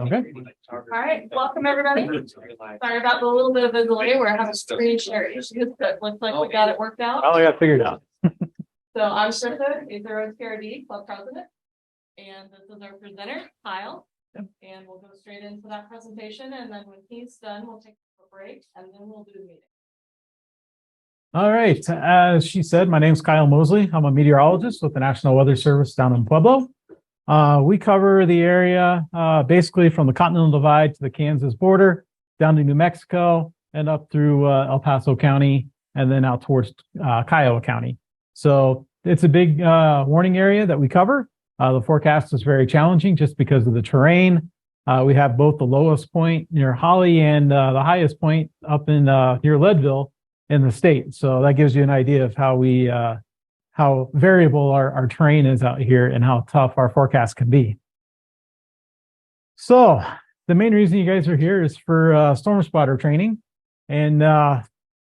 Okay. All right, welcome everybody. Sorry about the little bit of a delay. We're having screen share issues, but looks like we got it worked out. Oh, I got it figured out. So I'm Krista, W0TLM Club President, and this is our presenter, Kyle. And we'll go straight into that presentation, and then when he's done, we'll take a break, and then we'll do the meeting. All right. As she said, my name is Kyle Mozley. I'm a meteorologist with the National Weather Service down in Pueblo. We cover the area basically from the Continental Divide to the Kansas border, down to New Mexico, and up through El Paso County, and then out towards Kiowa County. So it's a big warning area that we cover. The forecast is very challenging just because of the terrain. We have both the lowest point near Holly and the highest point up in near Leadville in the state. So that gives you an idea of how variable our terrain is out here and how tough our forecast can be. So the main reason you guys are here is for storm spotter training. And,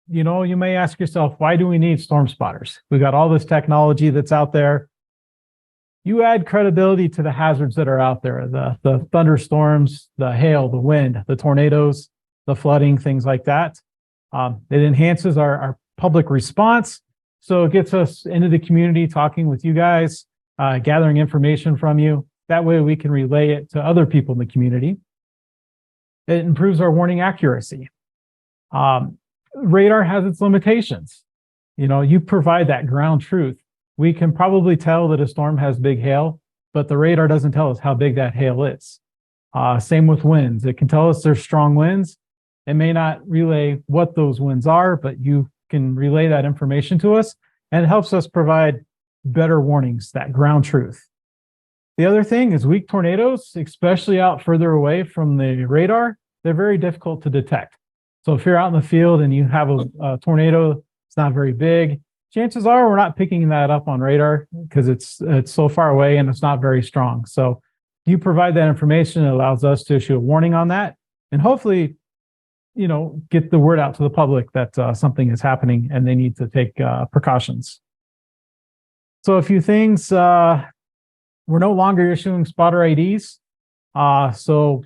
you know, you may ask yourself, why do we need storm spotters? We got all this technology that's out there. You add credibility to the hazards that are out there, the thunderstorms, the hail, the wind, the tornadoes, the flooding, things like that. It enhances our public response. So it gets us into the community, talking with you guys, gathering information from you. That way we can relay it to other people in the community. It improves our warning accuracy. Radar has its limitations. You know, you provide that ground truth. We can probably tell that a storm has big hail, but the radar doesn't tell us how big that hail is. Same with winds. It can tell us there's strong winds. It may not relay what those winds are, but you can relay that information to us, and it helps us provide better warnings, that ground truth. The other thing is weak tornadoes, especially out further away from the radar, they're very difficult to detect. So if you're out in the field and you have a tornado, it's not very big, chances are we're not picking that up on radar because it's so far away and it's not very strong. So you provide that information, it allows us to issue a warning on that, and hopefully, you know, get the word out to the public that something is happening and they need to take precautions. So a few things, we're no longer issuing spotter IDs. So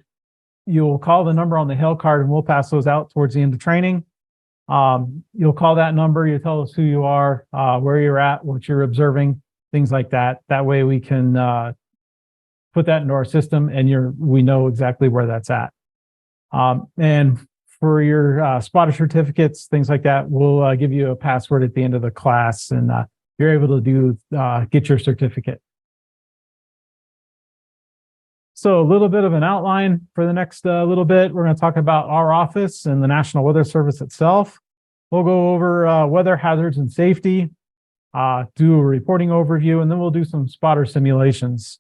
you'll call the number on the hail card and we'll pass those out towards the end of training. You'll call that number, you tell us who you are, where you're at, what you're observing, things like that. That way we can put that into our system and we know exactly where that's at. And for your spotter certificates, things like that, we'll give you a password at the end of the class, and you're able to get your certificate. So a little bit of an outline for the next little bit. We're going to talk about our office and the National Weather Service itself. We'll go over weather hazards and safety, do a reporting overview, and then we'll do some spotter simulations.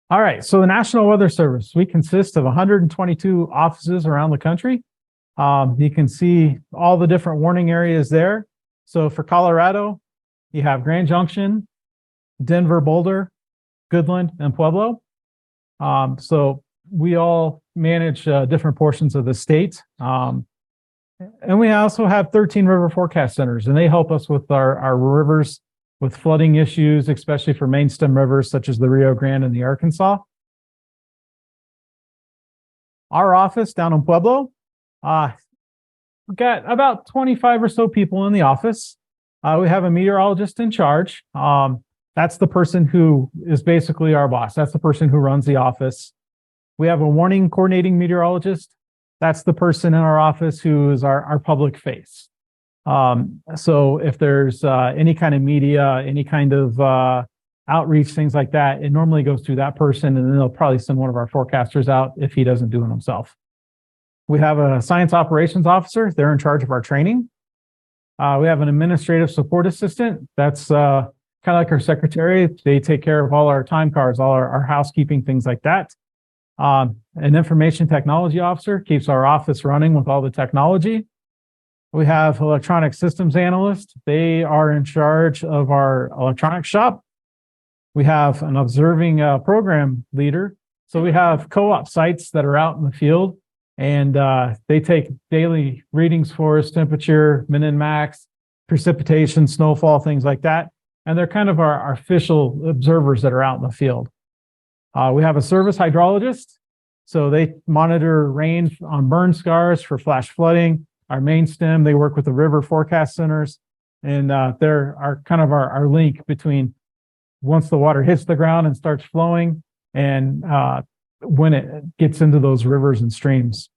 All right, so the National Weather Service, we consist of 122 offices around the country. You can see all the different warning areas there. So for Colorado, you have Grand Junction, Denver, Boulder, Goodland, and Pueblo. So we all manage different portions of the state. And we also have 13 river forecast centers, and they help us with our rivers with flooding issues, especially for main stem rivers such as the Rio Grande and the Arkansas. Our office down in Pueblo, we've got about 25 or so people in the office. We have a meteorologist in charge. That's the person who is basically our boss. That's the person who runs the office. We have a warning coordinating meteorologist. That's the person in our office who is our public face. So if there's any kind of media, any kind of outreach, things like that, it normally goes through that person, and then they'll probably send one of our forecasters out if he doesn't do it himself. We have a science operations officer. They're in charge of our training. We have an administrative support assistant. That's kind of like our secretary. They take care of all our time cards, all our housekeeping, things like that. An information technology officer keeps our office running with all the technology. We have electronic systems analysts. They are in charge of our electronics shop. We have an observing program leader. So we have co-op sites that are out in the field, and they take daily readings for us, temperature, min and max, precipitation, snowfall, things like that. And they're kind of our official observers that are out in the field. We have a service hydrologist. So they monitor rain on burn scars for flash flooding. Our main stem, they work with the river forecast centers. And they're our link between once the water hits the ground and starts flowing and when it gets into those rivers and streams.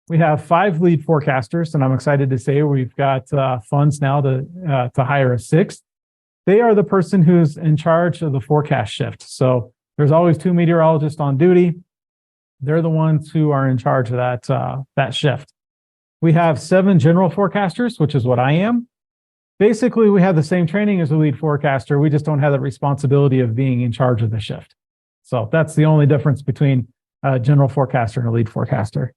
We have 5 lead forecasters, and I'm excited to say we've got funds now to hire a 6th. They are the person who's in charge of the forecast shift. So there's always 2 meteorologists on duty. They're the ones who are in charge of that shift. We have 7 general forecasters, which is what I am. Basically, we have the same training as a lead forecaster. We just don't have the responsibility of being in charge of the shift. So that's the only difference between a general forecaster and a lead forecaster.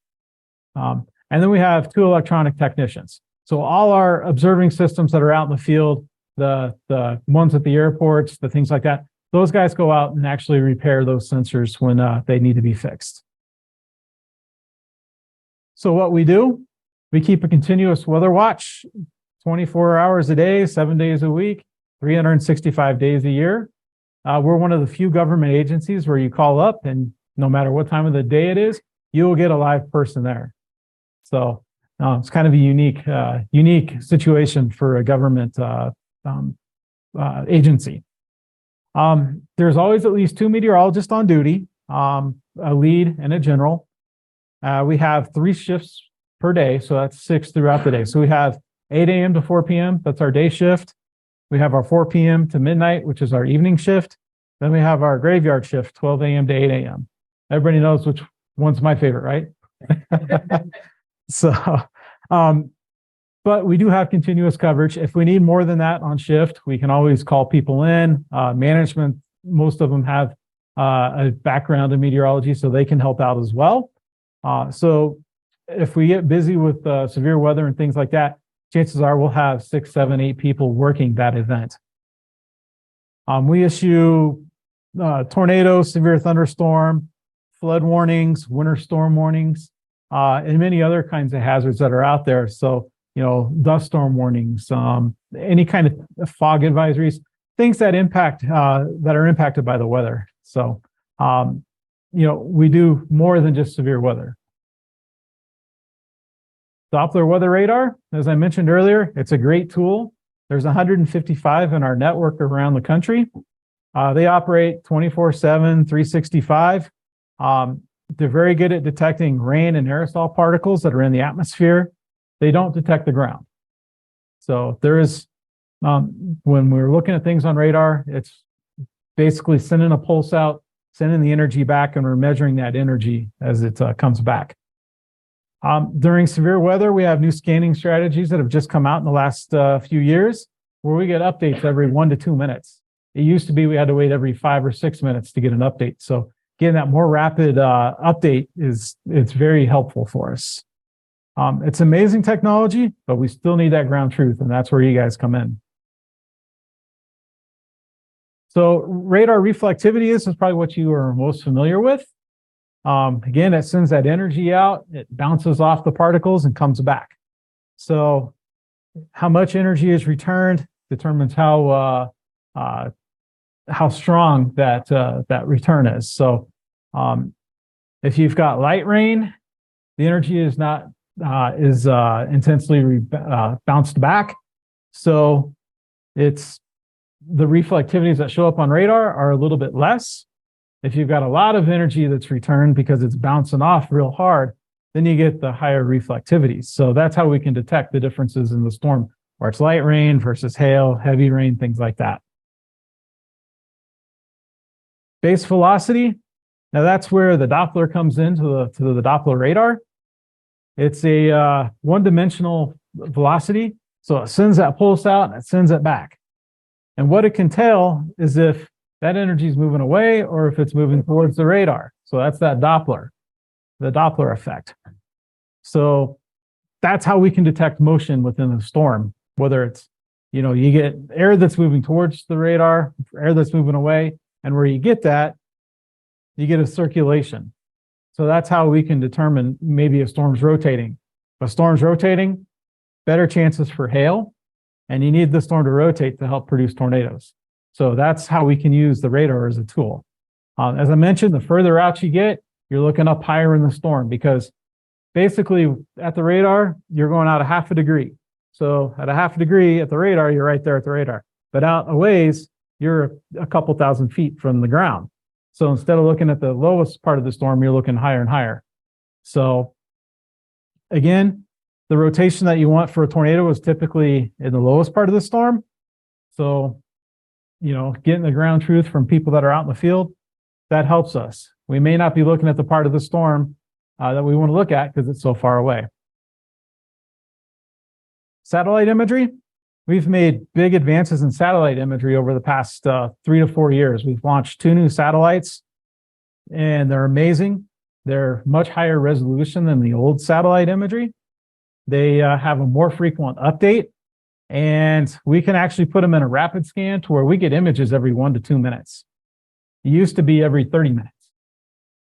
And then we have 2 electronic technicians. So all our observing systems that are out in the field, the ones at the airports, the things like that, those guys go out and actually repair those sensors when they need to be fixed. So what we do, we keep a continuous weather watch, 24 hours a day, 7 days a week, 365 days a year. We're one of the few government agencies where you call up and no matter what time of the day it is, you will get a live person there. So it's kind of a unique situation for a government agency. There's always at least 2 meteorologists on duty, a lead and a general. We have 3 shifts per day, so that's 6 throughout the day. So we have 8 a.m. to 4 p.m., that's our day shift. We have our 4 p.m. to midnight, which is our evening shift. Then we have our graveyard shift, 12 a.m. to 8 a.m. Everybody knows which one's my favorite, right? So, but we do have continuous coverage. If we need more than that on shift, we can always call people in. Management, most of them have a background in meteorology, so they can help out as well. So if we get busy with severe weather and things like that, chances are we'll have 6, 7, 8 people working that event. We issue tornado, severe thunderstorm, flood warnings, winter storm warnings, and many other kinds of hazards that are out there. So, dust storm warnings, any kind of fog advisories, things that are impacted by the weather. So, we do more than just severe weather. Doppler weather radar, as I mentioned earlier, it's a great tool. There's 155 in our network around the country. They operate 24/7, 365. They're very good at detecting rain and aerosol particles that are in the atmosphere. They don't detect the ground. So there is, when we're looking at things on radar, it's basically sending a pulse out, sending the energy back, and we're measuring that energy as it comes back. During severe weather, we have new scanning strategies that have just come out in the last few years where we get updates every 1 to 2 minutes. It used to be we had to wait every 5 or 6 minutes to get an update. So getting that more rapid update it's very helpful for us. It's amazing technology, but we still need that ground truth, and that's where you guys come in. So radar reflectivity is probably what you are most familiar with. Again, it sends that energy out, it bounces off the particles and comes back. So how much energy is returned determines how strong that return is. So if you've got light rain, the energy is not intensely bounced back. So it's the reflectivities that show up on radar are a little bit less. If you've got a lot of energy that's returned because it's bouncing off real hard, then you get the higher reflectivities. So that's how we can detect the differences in the storm, where it's light rain versus hail, heavy rain, things like that. Base velocity. Now that's where the Doppler comes into the Doppler radar. It's a one-dimensional velocity. So it sends that pulse out and it sends it back. And what it can tell is if that energy is moving away or if it's moving towards the radar. So that's that Doppler, the Doppler effect. So that's how we can detect motion within the storm, whether it's, you get air that's moving towards the radar, air that's moving away, and where you get that, you get a circulation. So that's how we can determine maybe a storm's rotating. If a storm's rotating, better chances for hail, and you need the storm to rotate to help produce tornadoes. So that's how we can use the radar as a tool. As I mentioned, the further out you get, you're looking up higher in the storm because basically at the radar, you're going out a half a degree. So at a half a degree at the radar, you're right there at the radar. But out a ways, you're a couple thousand feet from the ground. So instead of looking at the lowest part of the storm, you're looking higher and higher. So again, the rotation that you want for a tornado is typically in the lowest part of the storm. So, getting the ground truth from people that are out in the field, that helps us. We may not be looking at the part of the storm that we want to look at because it's so far away. Satellite imagery. We've made big advances in satellite imagery over the past 3 to 4 years. We've launched 2 new satellites, and they're amazing. They're much higher resolution than the old satellite imagery. They have a more frequent update, and we can actually put them in a rapid scan to where we get images every 1 to 2 minutes. It used to be every 30 minutes.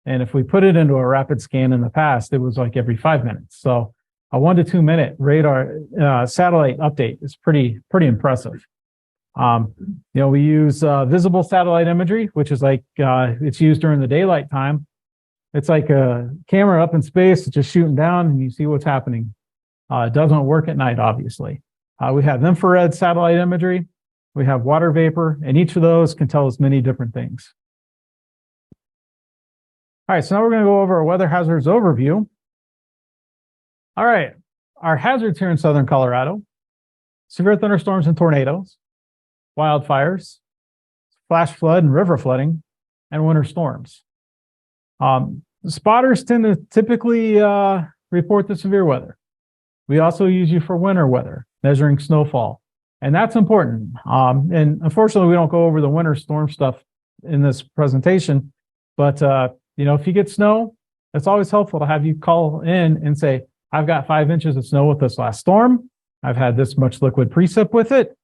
And if we put it into a rapid scan in the past, it was like every 5 minutes. So a 1 to 2 minute radar satellite update is pretty impressive. We use visible satellite imagery, which is like it's used during the daylight time. It's like a camera up in space, just shooting down, and you see what's happening. It doesn't work at night, obviously. We have infrared satellite imagery. We have water vapor, and each of those can tell us many different things. All right, so now we're going to go over a weather hazards overview. All right, our hazards here in southern Colorado: severe thunderstorms and tornadoes, wildfires, flash flood and river flooding, and winter storms. Spotters tend to typically report the severe weather. We also use you for winter weather, measuring snowfall, and that's important. And unfortunately, we don't go over the winter storm stuff in this presentation, but if you get snow, it's always helpful to have you call in and say, I've got 5 inches of snow with this last storm. I've had this much liquid precip with it.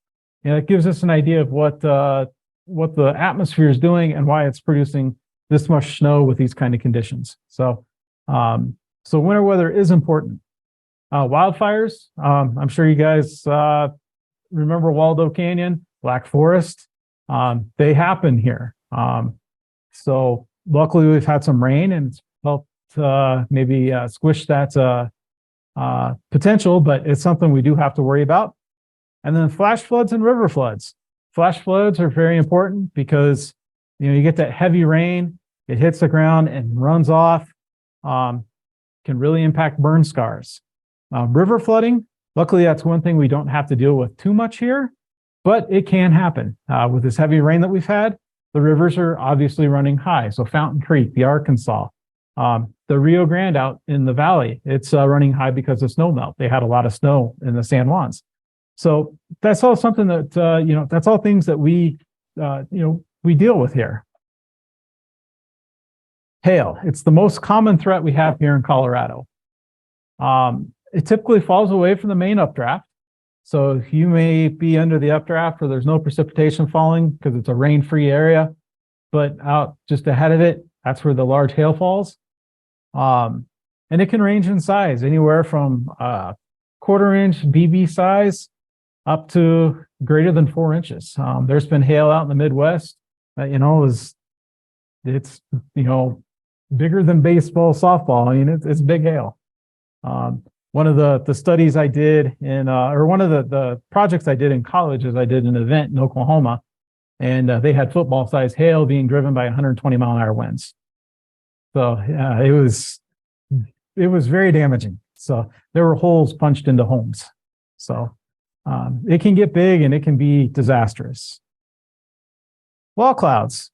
It gives us an idea of what the atmosphere is doing and why it's producing this much snow with these kind of conditions. So winter weather is important. Wildfires, I'm sure you guys remember Waldo Canyon, Black Forest. They happen here. So luckily we've had some rain and it's helped maybe squish that potential, but it's something we do have to worry about. And then flash floods and river floods. Flash floods are very important because you get that heavy rain, it hits the ground and runs off, can really impact burn scars. River flooding, luckily that's one thing we don't have to deal with too much here, but it can happen. With this heavy rain that we've had, the rivers are obviously running high. So Fountain Creek, the Arkansas, the Rio Grande out in the valley, it's running high because of snow melt. They had a lot of snow in the San Juans. So that's all something that, that's all things that we deal with here. Hail, it's the most common threat we have here in Colorado. It typically falls away from the main updraft. So you may be under the updraft where there's no precipitation falling because it's a rain-free area, but out just ahead of it, that's where the large hail falls. And it can range in size, anywhere from 1/4 inch BB size up to greater than 4 inches. There's been hail out in the Midwest that, it's bigger than baseball, softball. I mean, it's big hail. One of the studies I did or one of the projects I did in college is I did an event in Oklahoma, and they had football-sized hail being driven by 120-mile-an-hour winds. So it was very damaging. So there were holes punched into homes. So it can get big and it can be disastrous. Wall clouds.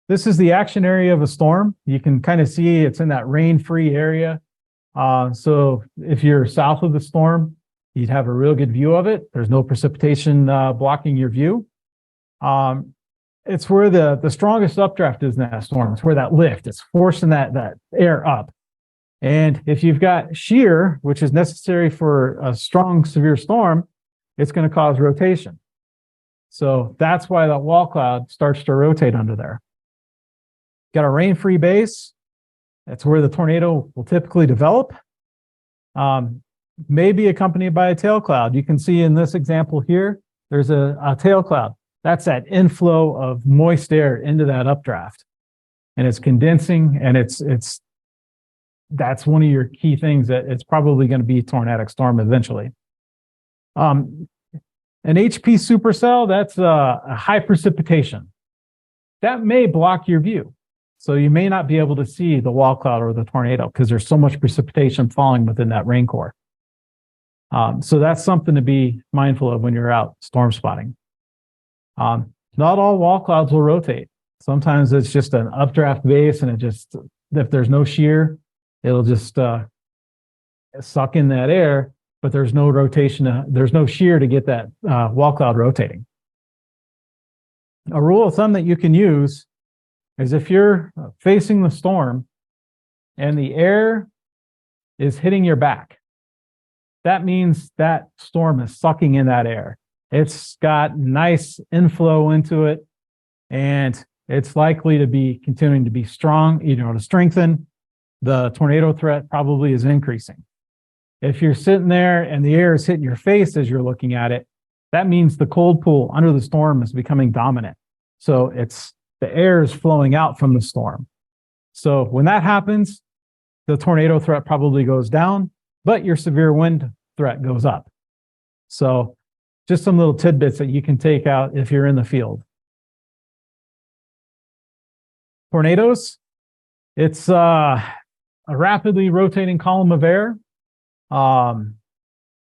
This is the action area of a storm. You can kind of see it's in that rain-free area. So if you're south of the storm, you'd have a real good view of it. There's no precipitation blocking your view. It's where the strongest updraft is in that storm. It's where that lift, it's forcing that air up. And if you've got shear, which is necessary for a strong, severe storm, it's going to cause rotation. So that's why that wall cloud starts to rotate under there. Got a rain-free base. That's where the tornado will typically develop. May be accompanied by a tail cloud. You can see in this example here, there's a tail cloud. That's that inflow of moist air into that updraft. and it's condensing, and that's one of your key things that it's probably going to be a tornadic storm eventually. An HP supercell, that's a high precipitation. That may block your view. So you may not be able to see the wall cloud or the tornado because there's so much precipitation falling within that rain core. So that's something to be mindful of when you're out storm spotting. Not all wall clouds will rotate. Sometimes it's just an updraft base, and if there's no shear, it'll just suck in that air, but there's no rotation, there's no shear to get that wall cloud rotating. A rule of thumb that you can use is if you're facing the storm and the air is hitting your back, that means that storm is sucking in that air. It's got nice inflow into it, and it's likely to be continuing to be strong, to strengthen. The tornado threat probably is increasing. If you're sitting there and the air is hitting your face as you're looking at it, that means the cold pool under the storm is becoming dominant. So the air is flowing out from the storm. So when that happens, the tornado threat probably goes down, but your severe wind threat goes up. So just some little tidbits that you can take out if you're in the field. Tornadoes, it's a rapidly rotating column of air.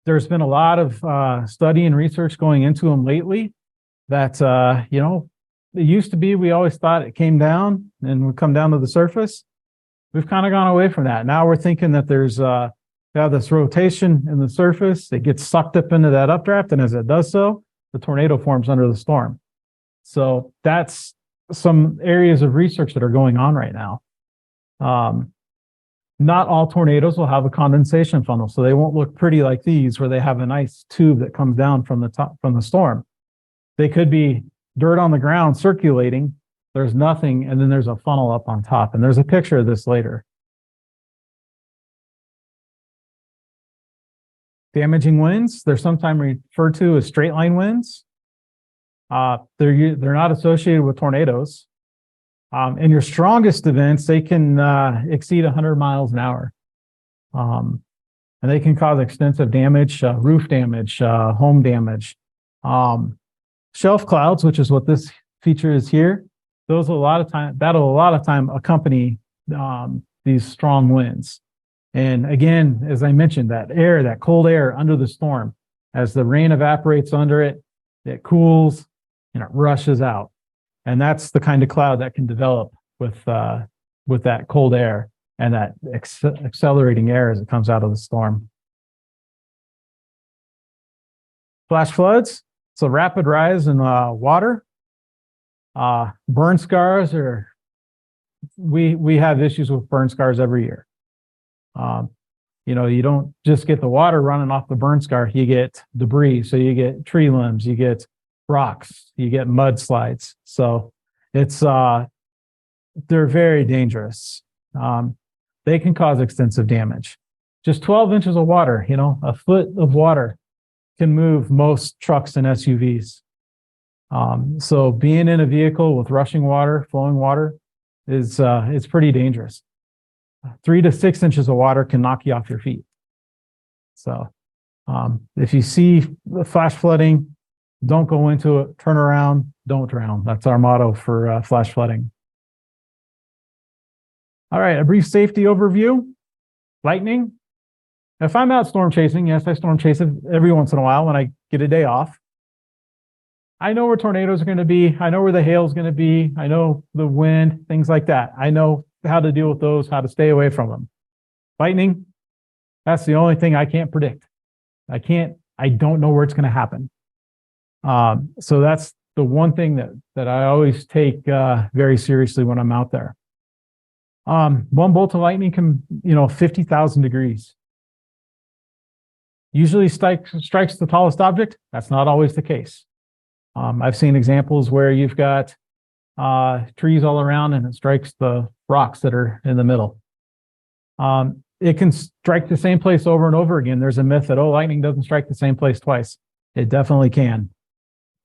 There's been a lot of study and research going into them lately that, it used to be we always thought it came down and would come down to the surface. We've kind of gone away from that. Now we're thinking that there's this rotation in the surface. It gets sucked up into that updraft, and as it does so, the tornado forms under the storm. So that's some areas of research that are going on right now. Not all tornadoes will have a condensation funnel, so they won't look pretty like these, where they have a nice tube that comes down from the top from the storm. They could be dirt on the ground circulating. There's nothing, and then there's a funnel up on top. And there's a picture of this later. Damaging winds, they're sometimes referred to as straight line winds. They're not associated with tornadoes. In your strongest events, they can exceed 100 miles an hour. And they can cause extensive damage, roof damage, home damage. Shelf clouds, which is what this feature is here, that'll a lot of time accompany these strong winds. And again, as I mentioned, that cold air under the storm, as the rain evaporates under it, it cools and it rushes out. And that's the kind of cloud that can develop with that cold air and that accelerating air as it comes out of the storm. Flash floods, it's a rapid rise in water. Burn scars we have issues with burn scars every year. You don't just get the water running off the burn scar, you get debris. So you get tree limbs, you get rocks, you get mudslides. So they're very dangerous. They can cause extensive damage. Just 12 inches of water, a foot of water can move most trucks and SUVs. So being in a vehicle with rushing water, flowing water it's pretty dangerous. 3 to 6 inches of water can knock you off your feet. So if you see the flash flooding, don't go into it, turn around, don't drown. That's our motto for flash flooding. All right, a brief safety overview. Lightning. If I'm out storm chasing, yes, I storm chase every once in a while when I get a day off. I know where tornadoes are going to be. I know where the hail is going to be. I know the wind, things like that. I know how to deal with those, how to stay away from them. Lightning, that's the only thing I can't predict. I don't know where it's going to happen. So that's the one thing that I always take very seriously when I'm out there. One bolt of lightning can, 50,000 degrees. Usually strikes the tallest object. That's not always the case. I've seen examples where you've got trees all around and it strikes the rocks that are in the middle. It can strike the same place over and over again. There's a myth that, lightning doesn't strike the same place twice. It definitely can.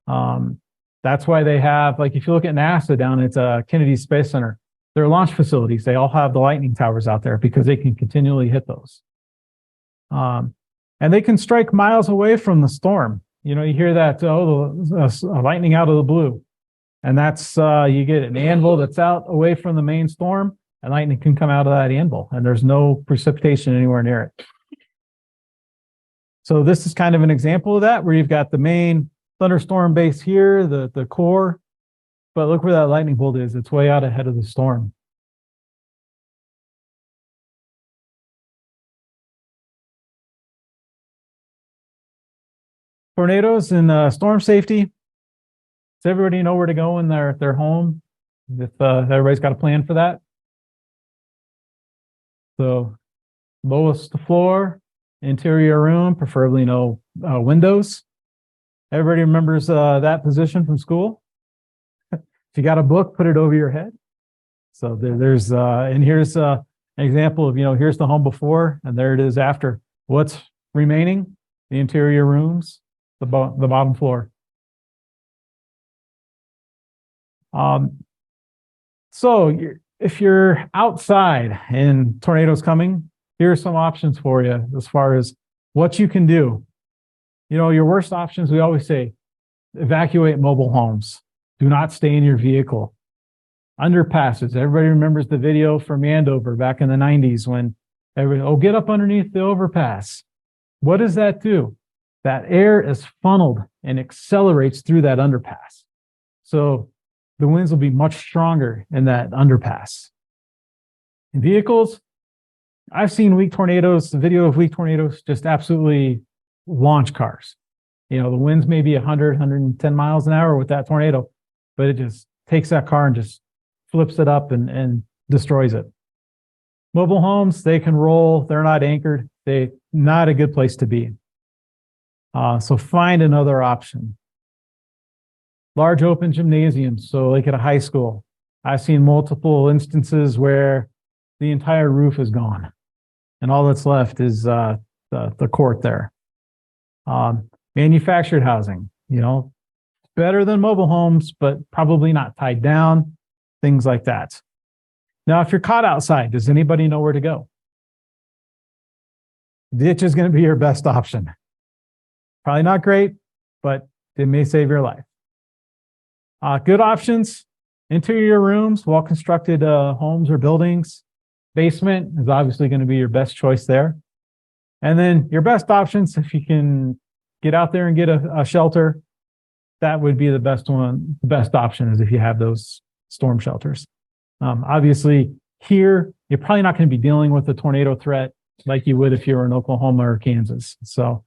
That's why they have, if you look at NASA down at Kennedy Space Center, their launch facilities, they all have the lightning towers out there because they can continually hit those. And they can strike miles away from the storm. You know, you hear that, lightning out of the blue. And that's, you get an anvil that's out away from the main storm, and lightning can come out of that anvil, and there's no precipitation anywhere near it. So this is kind of an example of that, where you've got the main thunderstorm base here, the core, but look where that lightning bolt is. It's way out ahead of the storm. Tornadoes and storm safety. Does everybody know where to go when they're home? If everybody's got a plan for that. So lowest floor, interior room, preferably no windows. Everybody remembers that position from school. If you got a book, put it over your head. So there's and here's an example of, here's the home before, and there it is after. What's remaining? The interior rooms, the bottom floor. So if you're outside and tornadoes coming, here are some options for you as far as what you can do. Your worst options, we always say, evacuate mobile homes. Do not stay in your vehicle. Underpasses. Everybody remembers the video from Andover back in the 90s when everybody, get up underneath the overpass. What does that do? That air is funneled and accelerates through that underpass. So the winds will be much stronger in that underpass. In vehicles, I've seen weak tornadoes, the video of weak tornadoes, just absolutely launch cars. The winds may be 100, 110 miles an hour with that tornado, but it just takes that car and just flips it up and destroys it. Mobile homes, they can roll. They're not anchored. They're not a good place to be. So find another option. Large open gymnasiums, so like at a high school. I've seen multiple instances where the entire roof is gone, and all that's left is the court there. Manufactured housing, better than mobile homes, but probably not tied down, things like that. Now, if you're caught outside, does anybody know where to go? Ditch is going to be your best option. Probably not great, but it may save your life. Good options, interior rooms, well-constructed homes or buildings. Basement is obviously going to be your best choice there. And then your best options, if you can get out there and get a shelter, that would be the best one. The best option is if you have those storm shelters. Obviously, here, you're probably not going to be dealing with a tornado threat like you would if you were in Oklahoma or Kansas. So,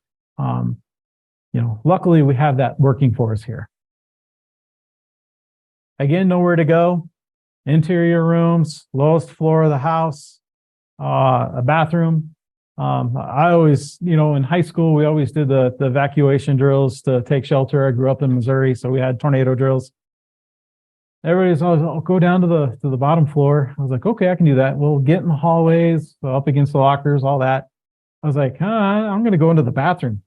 luckily we have that working for us here. Again, nowhere to go. Interior rooms, lowest floor of the house, a bathroom. I always, in high school, we always did the evacuation drills to take shelter. I grew up in Missouri, so we had tornado drills. Everybody's always, I'll go down to the bottom floor. I was like, okay, I can do that. We'll get in the hallways, up against the lockers, all that. I was like, I'm going to go into the bathroom.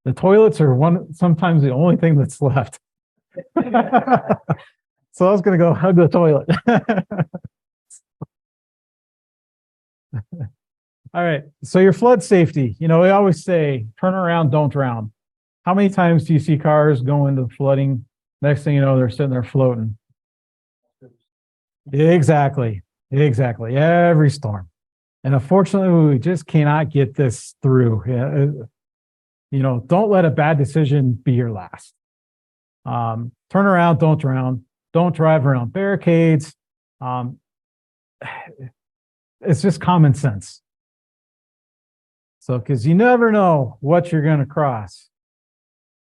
The toilets are sometimes the only thing that's left. So I was going to go hug the toilet. All right. So your flood safety, we always say, turn around, don't drown. How many times do you see cars go into flooding? Next thing you know, they're sitting there floating. Exactly. Every storm. And unfortunately, we just cannot get this through. Don't let a bad decision be your last. Turn around, don't drown. Don't drive around barricades. It's just common sense. So, because you never know what you're going to cross.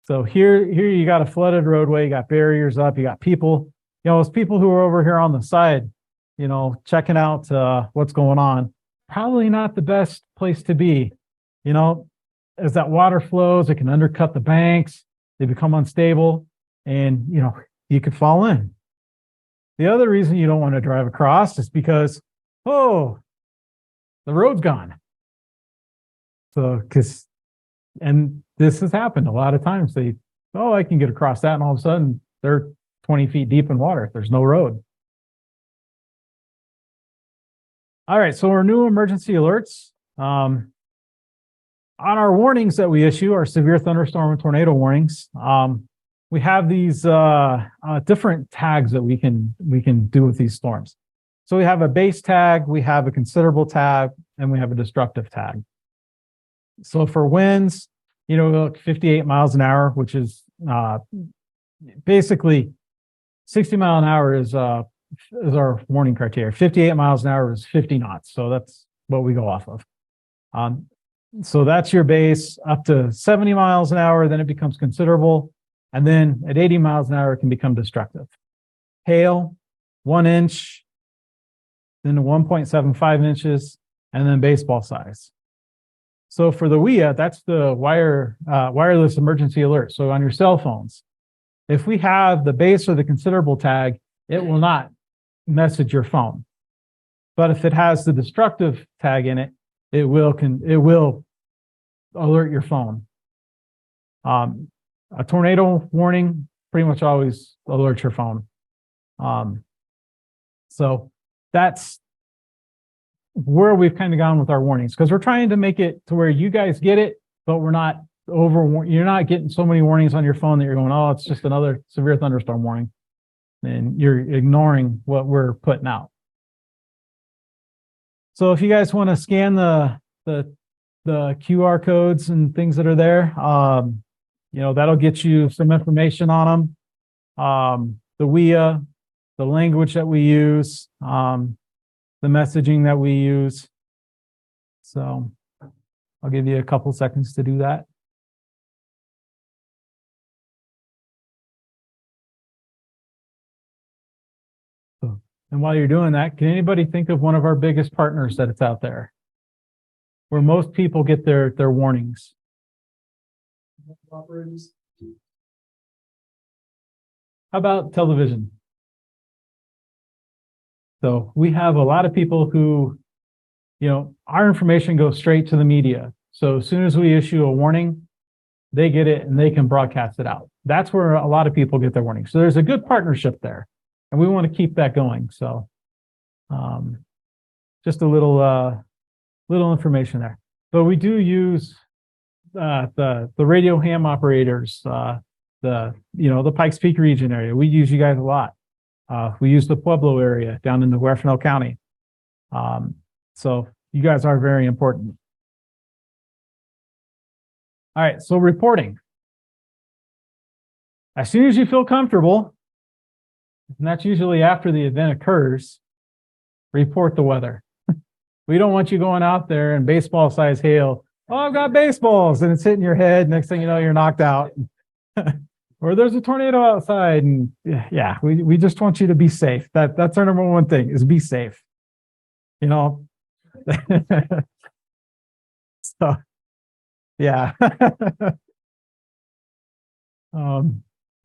So here you got a flooded roadway, you got barriers up, you got people. Those people who are over here on the side, checking out what's going on. Probably not the best place to be. As that water flows, it can undercut the banks. They become unstable, and you could fall in. The other reason you don't want to drive across is because, the road's gone. So, and this has happened a lot of times. I can get across that, and all of a sudden they're 20 feet deep in water. There's no road. All right, so our new emergency alerts. On our warnings that we issue, our severe thunderstorm and tornado warnings, we have these different tags that we can do with these storms. So we have a base tag, we have a considerable tag, and we have a destructive tag. So for winds, 58 miles an hour, which is basically 60 mile an hour is our warning criteria. 58 miles an hour is 50 knots. So that's what we go off of. So that's your base up to 70 miles an hour, then it becomes considerable. And then at 80 miles an hour, it can become destructive. Hail, 1 inch, then 1.75 inches, and then baseball size. So for the WIA, that's the wireless emergency alert. So on your cell phones, if we have the base or the considerable tag, it will not message your phone. But if it has the destructive tag in it, it will alert your phone. A tornado warning pretty much always alerts your phone. So that's where we've kind of gone with our warnings, because we're trying to make it to where you guys get it, but you're not getting so many warnings on your phone that you're going, oh, it's just another severe thunderstorm warning. And you're ignoring what we're putting out. So if you guys want to scan the QR codes and things that are there, that'll get you some information on them. The WIA, the language that we use, the messaging that we use. So I'll give you a couple seconds to do that. And while you're doing that, can anybody think of one of our biggest partners that's out there, where most people get their warnings? Operators. How about television? So we have a lot of people who, our information goes straight to the media. So as soon as we issue a warning, they get it and they can broadcast it out. That's where a lot of people get their warnings. So there's a good partnership there, and we want to keep that going. So just a little information there. But we do use the radio ham operators, the Pikes Peak region area. We use you guys a lot. We use the Pueblo area down in the Huerfano County. So you guys are very important. All right, so reporting. As soon as you feel comfortable, and that's usually after the event occurs, report the weather. We don't want you going out there and baseball size hail. Oh, I've got baseballs, and it's hitting your head. Next thing you know, you're knocked out. Or there's a tornado outside, and yeah, we just want you to be safe. That's our number one thing, is be safe. So yeah.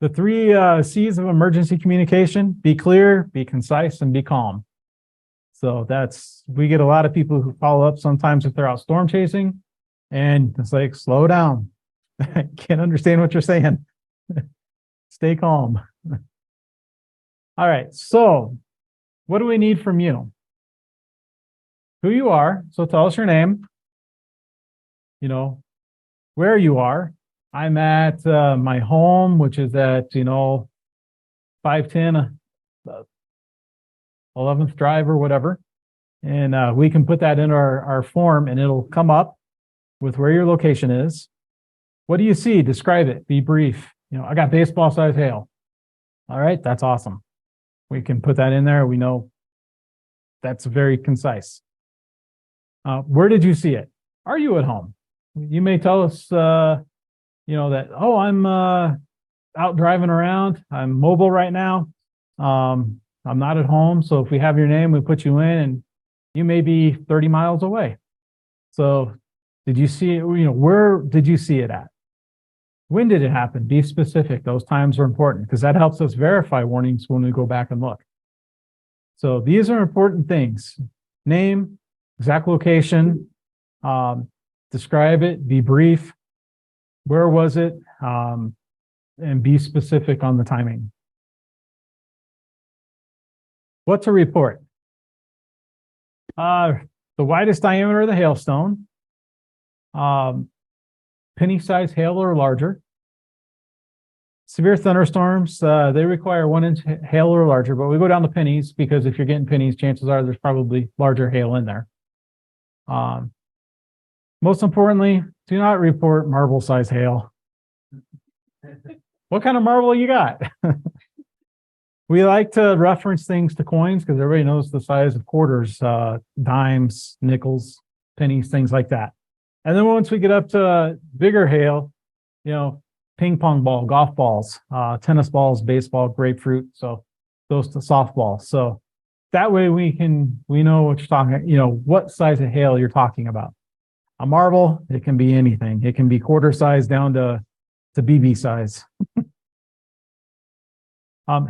The 3 C's of emergency communication: be clear, be concise, and be calm. So we get a lot of people who follow up sometimes if they're out storm chasing, and it's like, slow down. I can't understand what you're saying. Stay calm. All right, so what do we need from you? Who you are, so tell us your name. Where you are. I'm at my home, which is at 510 11th Drive or whatever, and we can put that in our form, and it'll come up with where your location is. What do you see? Describe it. Be brief. I got baseball size hail. All right, that's awesome. We can put that in there. We know that's very concise. Where did you see it? Are you at home? You may tell us, that, oh, I'm out driving around. I'm mobile right now. I'm not at home. So if we have your name, we put you in, and you may be 30 miles away. So did you see it? Where did you see it at? When did it happen? Be specific. Those times are important, because that helps us verify warnings when we go back and look. So these are important things: name, exact location, describe it, be brief, where was it, and be specific on the timing. What's a report? The widest diameter of the hailstone, penny-sized hail or larger. Severe thunderstorms, they require 1 inch hail or larger, but we go down to pennies because if you're getting pennies, chances are there's probably larger hail in there. Most importantly, do not report marble-sized hail. What kind of marble you got? We like to reference things to coins because everybody knows the size of quarters, dimes, nickels, pennies, things like that. And then once we get up to bigger hail, you know, ping pong ball, golf balls, tennis balls, baseball, grapefruit. So those to softball. So that way we know what you're talking, you know, what size of hail you're talking about. A marble, it can be anything. It can be quarter size down to BB size.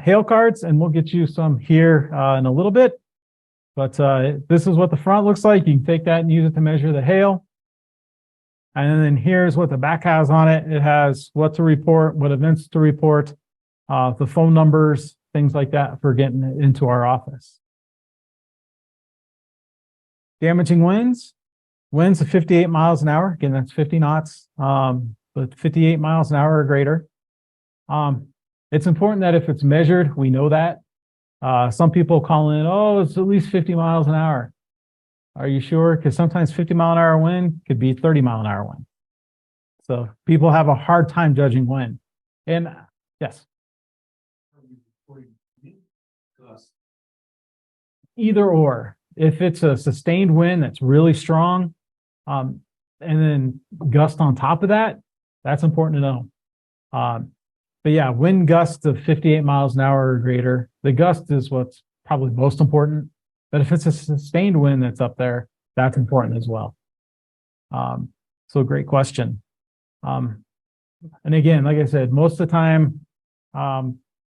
Hail cards, and we'll get you some here in a little bit. But this is what the front looks like. You can take that and use it to measure the hail. And then here's what the back has on it. It has what to report, what events to report, the phone numbers, things like that for getting it into our office. Damaging winds. Winds of 58 miles an hour. Again, that's 50 knots, but 58 miles an hour or greater. It's important that if it's measured, we know that. Some people call in, oh, it's at least 50 miles an hour. Are you sure? Because sometimes 50-mile-an-hour wind could be 30-mile-an-hour wind. So people have a hard time judging wind. And yes. Either or. If it's a sustained wind that's really strong, and then gust on top of that, that's important to know. But yeah, wind gusts of 58 miles an hour or greater. The gust is what's probably most important. But if it's a sustained wind that's up there, that's important as well. So great question. And again, like I said, most of the time,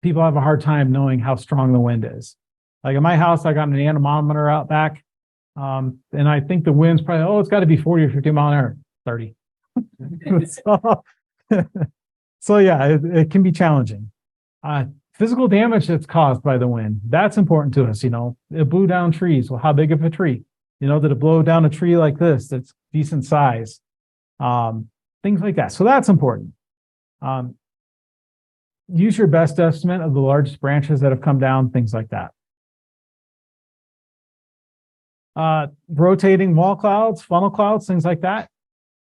people have a hard time knowing how strong the wind is. Like in my house, I got an anemometer out back. And I think the wind's probably, oh, it's got to be 40 or 50 mile an hour, 30. So yeah, it can be challenging. Physical damage that's caused by the wind, that's important to us. You know, it blew down trees. Well, how big of a tree? You know, did it blow down a tree like this that's decent size? Things like that. So that's important. Use your best estimate of the largest branches that have come down, things like that. Rotating wall clouds, funnel clouds, things like that.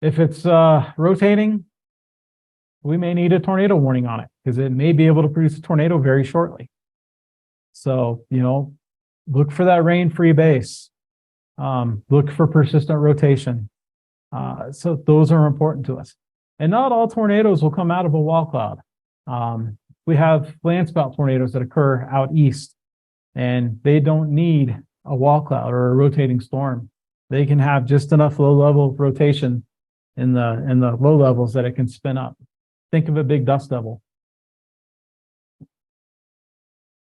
If it's rotating, we may need a tornado warning on it because it may be able to produce a tornado very shortly. So, you know, look for that rain-free base. Look for persistent rotation. So those are important to us. And not all tornadoes will come out of a wall cloud. We have land spout tornadoes that occur out east, and they don't need a wall cloud or a rotating storm. They can have just enough low-level rotation in the low levels that it can spin up. Think of a big dust devil.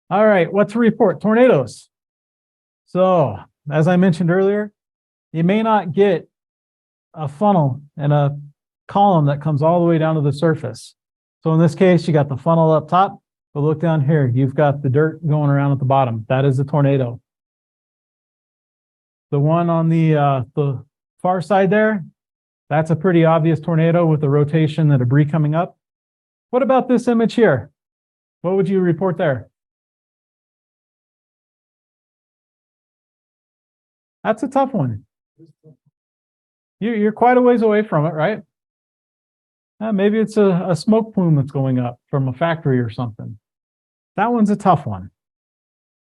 All right, what to report? Tornadoes. So, as I mentioned earlier, you may not get a funnel and a column that comes all the way down to the surface. So in this case, you got the funnel up top, but look down here, you've got the dirt going around at the bottom. That is a tornado. The one on the far side there, that's a pretty obvious tornado with the rotation and debris coming up. What about this image here? What would you report there? That's a tough one. You're quite a ways away from it, right? Maybe it's a smoke plume that's going up from a factory or something. That one's a tough one.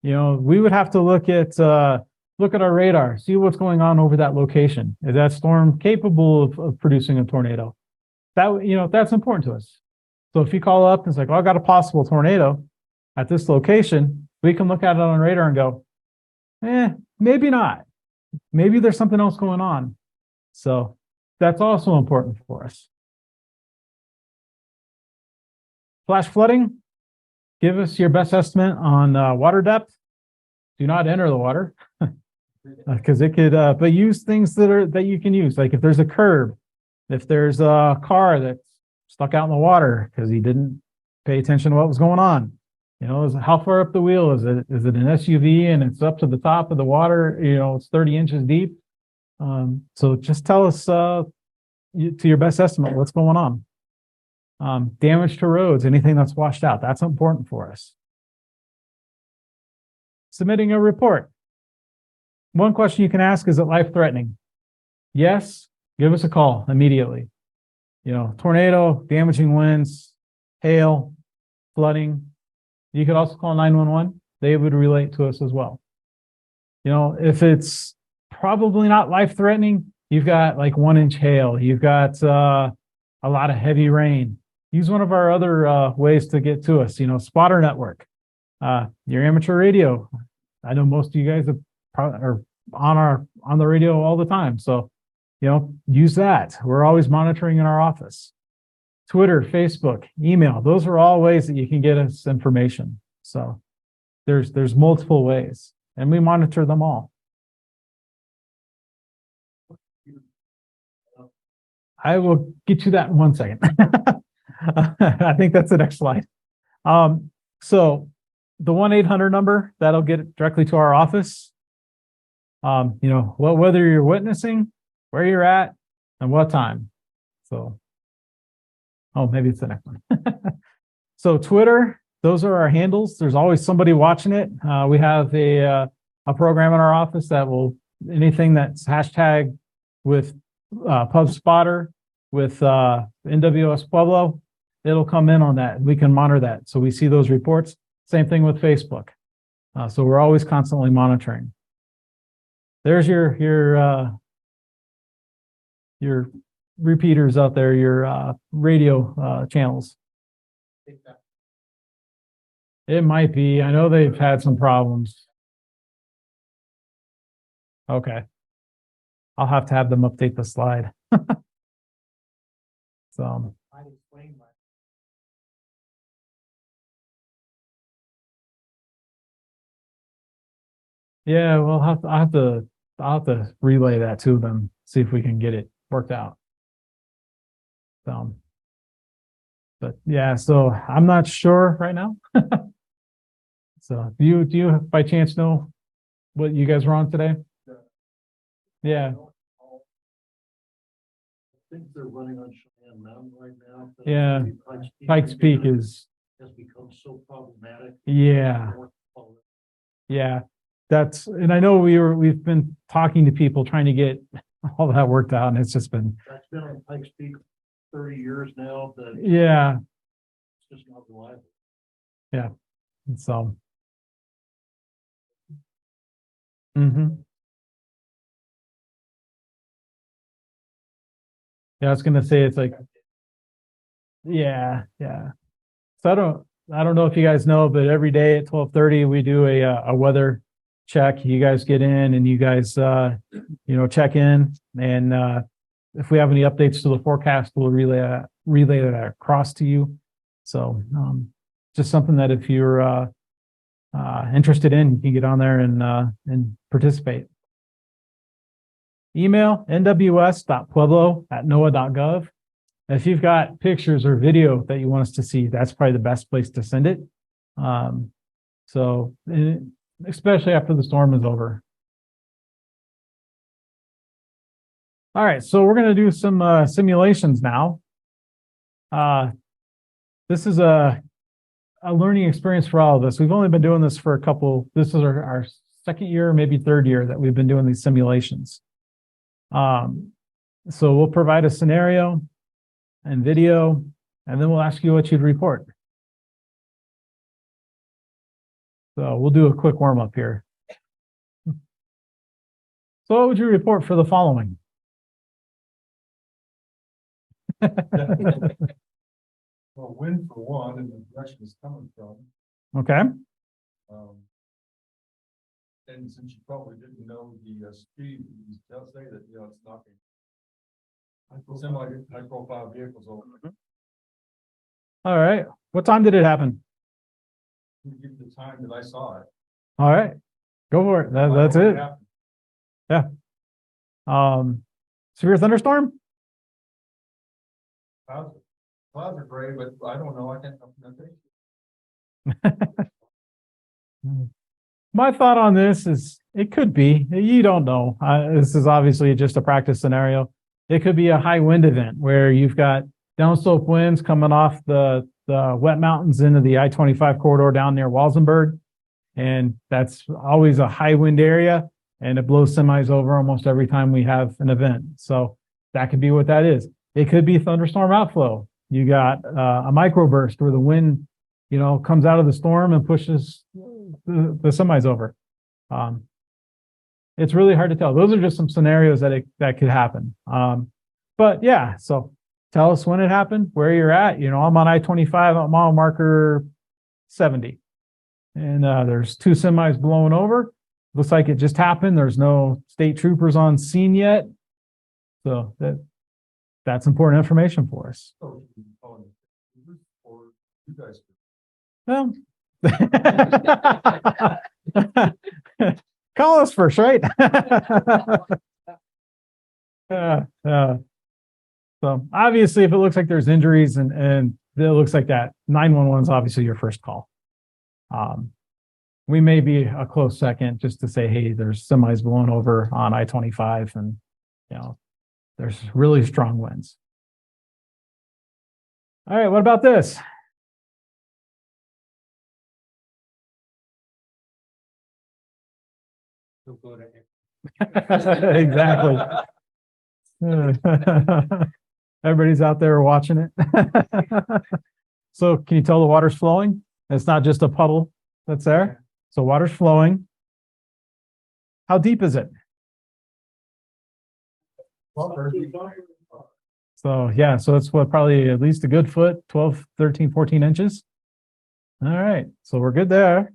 You know, we would have to look at our radar, see what's going on over that location. Is that storm capable of producing a tornado? That, you know, that's important to us. So if you call up and it's like, oh, I got a possible tornado at this location, we can look at it on radar and go, maybe not. Maybe there's something else going on. So that's also important for us. Flash flooding, give us your best estimate on water depth. Do not enter the water because it could, but use things that you can use. Like if there's a curb, if there's a car that's stuck out in the water because he didn't pay attention to what was going on. You know, how far up the wheel is it? Is it an SUV and it's up to the top of the water? You know, it's 30 inches deep. So just tell us to your best estimate what's going on. Damage to roads, anything that's washed out, that's important for us. Submitting a report. One question you can ask, is it life-threatening? Yes, give us a call immediately. You know, tornado, damaging winds, hail, flooding. You could also call 911. They would relate to us as well. You know, if it's probably not life-threatening, you've got like 1-inch hail, you've got a lot of heavy rain. Use one of our other ways to get to us, you know, spotter network, your amateur radio. I know most of you guys are on the radio all the time. So, you know, use that. We're always monitoring in our office. Twitter, Facebook, email, those are all ways that you can get us information. So there's multiple ways, and we monitor them all. I will get you that in 1 second. I think that's the next slide. So the 1-800 number, that'll get it directly to our office. You know, whether you're witnessing, where you're at, and what time. So, oh, maybe it's the next one. So Twitter, those are our handles. There's always somebody watching it. We have a program in our office that will, anything that's hashtag with Pub Spotter, with NWS Pueblo, it'll come in on that. We can monitor that. So we see those reports. Same thing with Facebook. So we're always constantly monitoring. There's your repeaters out there, your radio channels. It might be. I know they've had some problems. Okay. I'll have to have them update the slide. So. Yeah, well, I'll have to relay that to them, see if we can get it worked out. So, but yeah, so I'm not sure right now. So do you by chance know what you guys were on today? Yeah. I think they're running on Cheyenne Mountain right now. Yeah. Pikes Peak has become so problematic. Yeah. Yeah. And I know we've been talking to people trying to get all that worked out, and it's just been. That's been on Pikes Peak 30 years now. Yeah. It's just not reliable. Yeah. So. Mm-hmm. Yeah, I was gonna say it's like. Yeah. So I don't know if you guys know, but every day at 12:30 we do a weather check. You guys get in and you guys check in, and if we have any updates to the forecast, we'll relay that across to you. So just something that if you're interested in, you can get on there and participate. Email nws.pueblo@noaa.gov. If you've got pictures or video that you want us to see, that's probably the best place to send it. So especially after the storm is over. All right, so we're going to do some simulations now. This is a learning experience for all of us. We've only been doing this for this is our second year, maybe third year that we've been doing these simulations. So we'll provide a scenario and video, and then we'll ask you what you'd report. So we'll do a quick warm up here. So what would you report for the following? Well, wind for one, and the direction it's coming from. Okay. And since you probably didn't know the speed, you just say that, it's knocking semi-high-profile vehicles over. All right. What time did it happen? Give the time that I saw it. All right. Go for it. That's it. Yeah. Severe thunderstorm? Clouds are gray, but I don't know. I can't think. My thought on this is it could be, you don't know. This is obviously just a practice scenario. It could be a high wind event where you've got downslope winds coming off the wet mountains into the I-25 corridor down near Walsenburg. And that's always a high wind area, and it blows semis over almost every time we have an event. So that could be what that is. It could be thunderstorm outflow. You got a microburst where the wind, comes out of the storm and pushes the semis over. It's really hard to tell. Those are just some scenarios that could happen. But yeah, so tell us when it happened, where you're at. I'm on I-25, I'm on marker 70. And there's two semis blowing over. Looks like it just happened. There's no state troopers on scene yet. So that's important information for us. So, or you guys. Well, call us first, right? So obviously, if it looks like there's injuries and it looks like that, 911 is obviously your first call. We may be a close second just to say, hey, there's semis blowing over on I-25 and, there's really strong winds. All right, what about this? Exactly. Everybody's out there watching it. So can you tell the water's flowing? It's not just a puddle that's there. So water's flowing. How deep is it? So yeah, so it's probably at least a good foot, 12, 13, 14 inches. All right, so we're good there.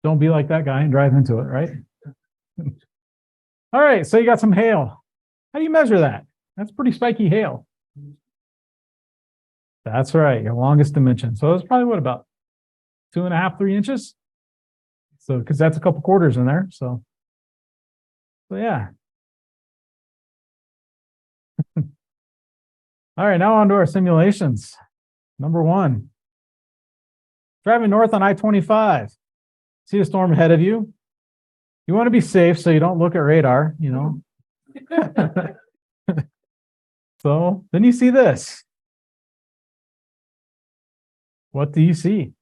Don't be like that guy and drive into it, right? All right, so you got some hail. How do you measure that? That's pretty spiky hail. That's right, your longest dimension. So it's probably what, about 2.5, 3 inches? So, because that's a couple quarters in there. So yeah. All right, now on to our simulations. Number 1, driving north on I-25. See a storm ahead of you. You want to be safe so you don't look at radar, So then you see this. What do you see?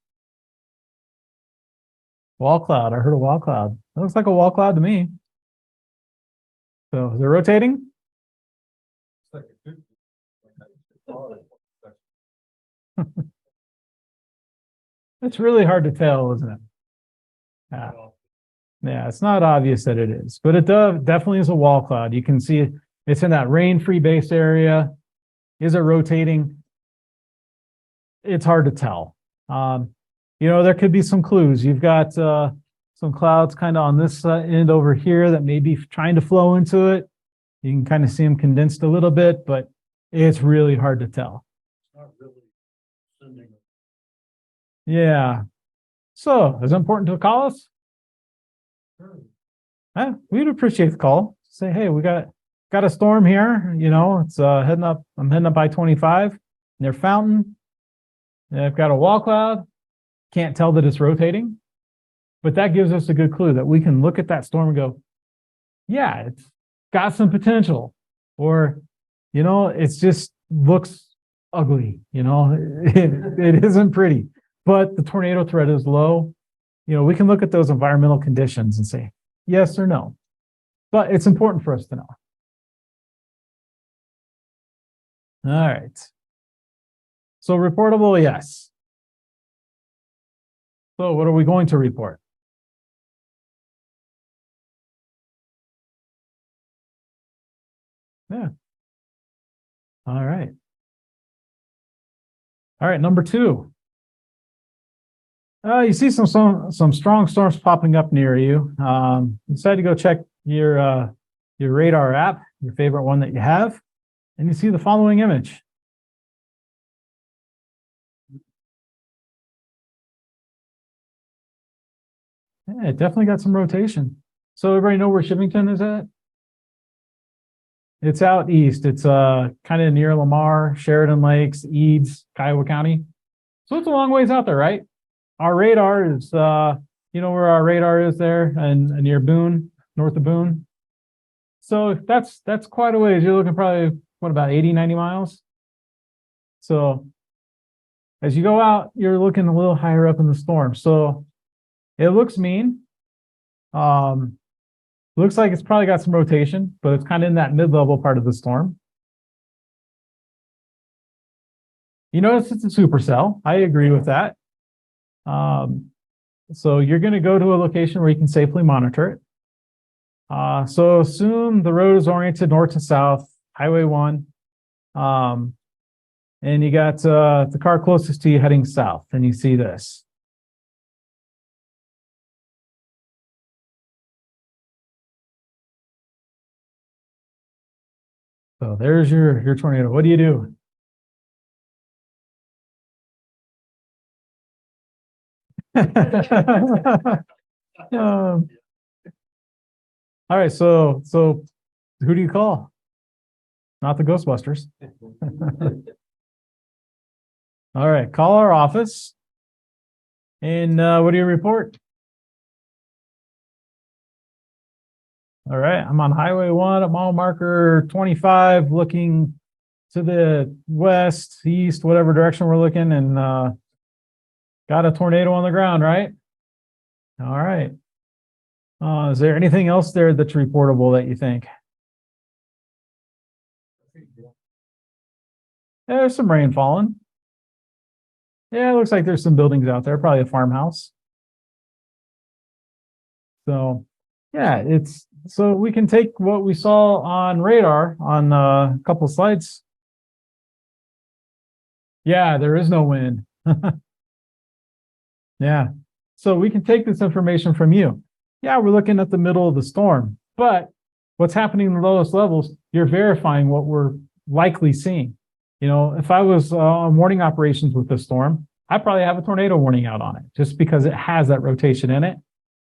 Wall cloud. I heard a wall cloud. It looks like a wall cloud to me. So is it rotating? It's really hard to tell, isn't it? Yeah, it's not obvious that it is, but it definitely is a wall cloud. You can see it's in that rain-free base area. Is it rotating? It's hard to tell. There could be some clues. You've got some clouds kind of on this end over here that may be trying to flow into it. You can kind of see them condensed a little bit, but it's really hard to tell. It's not really sending. Yeah. So is it important to call us? We'd appreciate the call. Say, hey, we got a storm here. It's heading up. I'm heading up I-25 near Fountain. And I've got a wall cloud. Can't tell that it's rotating, but that gives us a good clue that we can look at that storm and go, yeah, it's got some potential, or it just looks ugly. It isn't pretty, but the tornado threat is low. We can look at those environmental conditions and say yes or no, but it's important for us to know. All right. So reportable, yes. So what are we going to report? Yeah. All right. All right, number 2. You see some strong storms popping up near you. You decide to go check your radar app, your favorite one that you have, and you see the following image. Yeah, it definitely got some rotation. So everybody know where Shivington is at? It's out east. It's kind of near Lamar, Sheridan Lakes, Eads, Kiowa County. So it's a long ways out there, right? our radar is, you know where our radar is there and near Boone, north of Boone. So that's quite a ways. You're looking probably, what, about 80, 90 miles? So as you go out, you're looking a little higher up in the storm. So it looks mean. Looks like it's probably got some rotation, but it's kind of in that mid-level part of the storm. You notice it's a supercell. I agree with that. So you're going to go to a location where you can safely monitor it. So assume the road is oriented north to south, Highway 1. And you got the car closest to you heading south, and you see this. So there's your tornado. What do you do? All right, so who do you call? Not the Ghostbusters. All right, call our office. And what do you report? All right, I'm on Highway 1 at mile marker 25, looking to the west, east, whatever direction we're looking, and got a tornado on the ground, right? All right. Is there anything else there that's reportable that you think? Yeah, there's some rain falling. Yeah, it looks like there's some buildings out there, probably a farmhouse. So, yeah, so we can take what we saw on radar on a couple slides. Yeah, there is no wind. Yeah, so we can take this information from you. Yeah, we're looking at the middle of the storm, but what's happening in the lowest levels, you're verifying what we're likely seeing. You know, if I was on warning operations with the storm, I probably have a tornado warning out on it just because it has that rotation in it.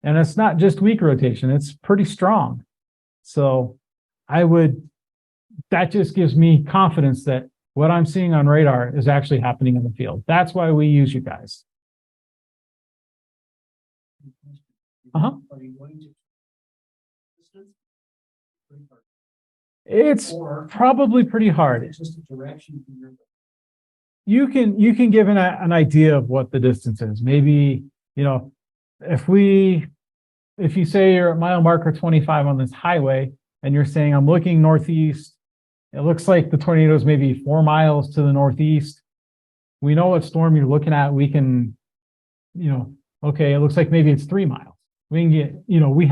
And it's not just weak rotation, it's pretty strong. So that just gives me confidence that what I'm seeing on radar is actually happening in the field. That's why we use you guys. Uh-huh. It's probably pretty hard. It's just a direction. You can give an idea of what the distance is. Maybe, you know, if you say you're at mile marker 25 on this highway and you're saying I'm looking northeast, it looks like the tornado is maybe 4 miles to the northeast. We know what storm you're looking at. We can, you know, okay, it looks like maybe it's 3 miles. We can get, you know, we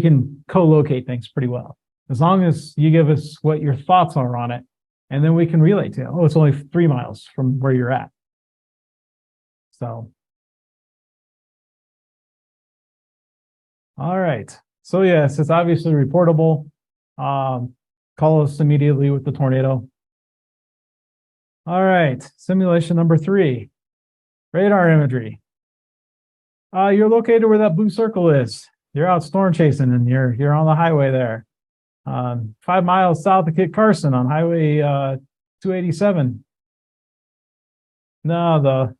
can co-locate things pretty well. As long as you give us what your thoughts are on it, and then we can relay to you, oh, it's only 3 miles from where you're at. So, all right. So yes, it's obviously reportable. Call us immediately with the tornado. All right, simulation number 3, radar imagery. You're located where that blue circle is. You're out storm chasing and you're on the highway there. 5 miles south of Kit Carson on Highway 287. No,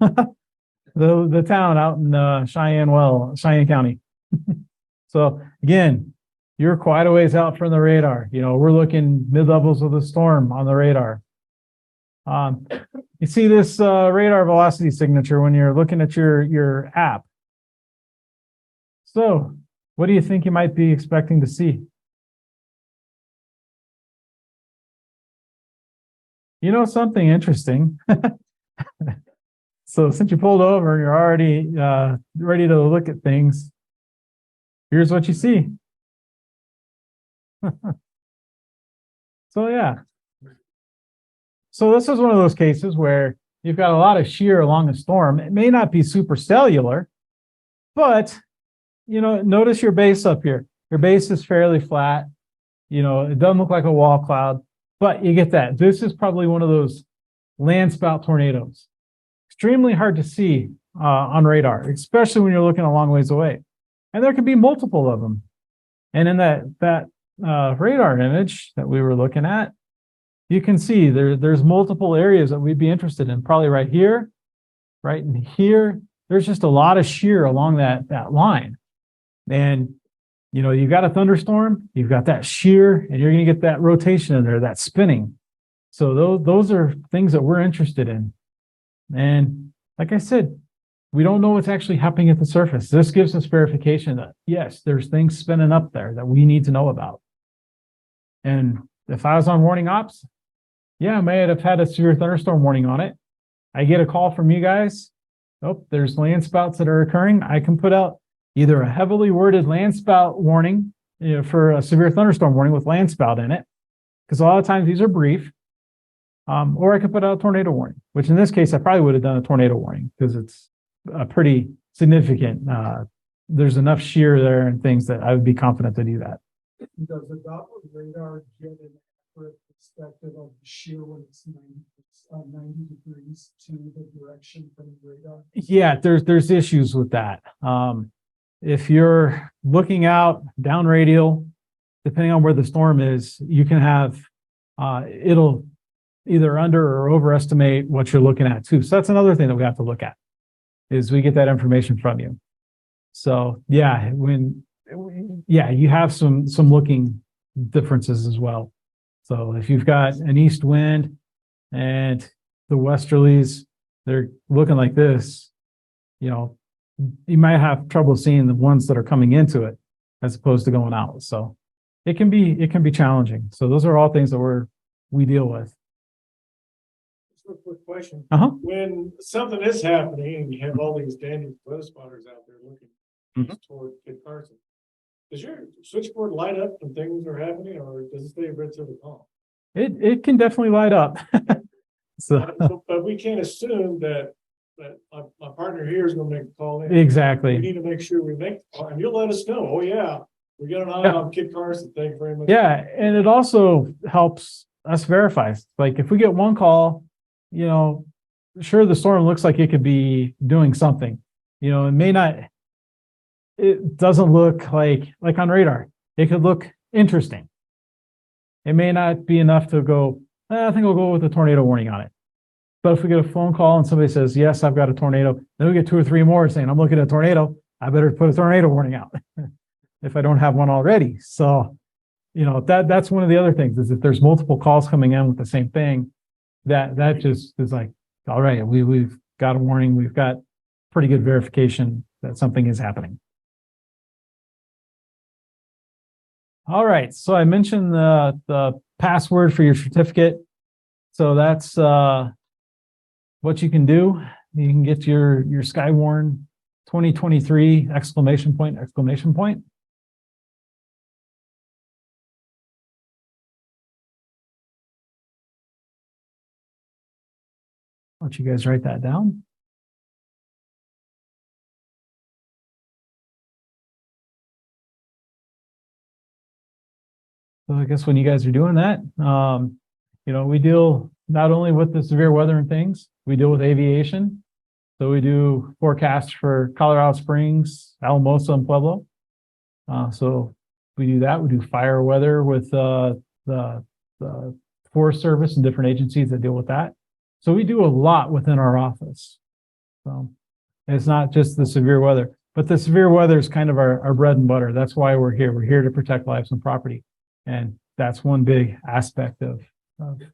the town out in Cheyenne County. So again, you're quite a ways out from the radar. You know, we're looking mid-levels of the storm on the radar. You see this radar velocity signature when you're looking at your app. So what do you think you might be expecting to see? You know, something interesting. So since you pulled over, you're already ready to look at things. Here's what you see. So yeah. So this is one of those cases where you've got a lot of shear along the storm. It may not be supercellular, but you know, notice your base up here. Your base is fairly flat. You know, it doesn't look like a wall cloud, but you get that. This is probably one of those land spout tornadoes. Extremely hard to see on radar, especially when you're looking a long ways away. And there can be multiple of them. And in that radar image that we were looking at, you can see there's multiple areas that we'd be interested in, probably right here, right? And here, there's just a lot of shear along that line. And, you know, you've got a thunderstorm, you've got that shear, and you're going to get that rotation in there, that spinning. So those are things that we're interested in. And like I said, we don't know what's actually happening at the surface. This gives us verification that, yes, there's things spinning up there that we need to know about. And if I was on warning ops, yeah, I may have had a severe thunderstorm warning on it. I get a call from you guys. Oh, there's land spouts that are occurring. I can put out either a heavily worded land spout warning, you know, for a severe thunderstorm warning with land spout in it, because a lot of times these are brief. Or I could put out a tornado warning, which in this case, I probably would have done a tornado warning because it's pretty significant. There's enough shear there and things that I would be confident to do that. Does the Doppler radar get an accurate perspective of the shear when it's 90 degrees to the direction from the radar? Yeah, there's issues with that. If you're looking out down radial, depending on where the storm is, you can have it'll either under or overestimate what you're looking at too. So that's another thing that we have to look at, is we get that information from you. So yeah, you have some looking differences as well. So if you've got an east wind and the westerlies, they're looking like this, you know, you might have trouble seeing the ones that are coming into it as opposed to going out. So it can be challenging. So those are all things that we deal with. Just a quick question. When something is happening and you have all these Daniel weather spotters out there looking toward Kit Carson, does your switchboard light up when things are happening, or does it stay red till the call? It can definitely light up. But we can't assume that my partner here is going to make a call in. Exactly. We need to make sure we make the call, and you'll let us know. Oh yeah, we got an eye on Kit Carson. Thank you very much. Yeah, and it also helps us verify. Like if we get one call, you know, sure, the storm looks like it could be doing something. You know, it may not. It doesn't look like on radar. It could look interesting. It may not be enough to go, I think I'll go with a tornado warning on it. But if we get a phone call and somebody says, yes, I've got a tornado, then we get 2 or 3 more saying, I'm looking at a tornado, I better put a tornado warning out if I don't have one already. So, you know, that's one of the other things, is if there's multiple calls coming in with the same thing, that just is like, all right, we've got a warning. We've got pretty good verification that something is happening. All right, so I mentioned the password for your certificate. So that's what you can do. You can get your Skywarn 2023 exclamation point. I want you guys write that down. So I guess when you guys are doing that, you know, we deal not only with the severe weather and things, we deal with aviation. So we do forecasts for Colorado Springs, Alamosa, and Pueblo. So we do that. We do fire weather with the Forest Service and different agencies that deal with that. So we do a lot within our office. So it's not just the severe weather, but the severe weather is kind of our bread and butter. That's why we're here. We're here to protect lives and property. And that's one big aspect of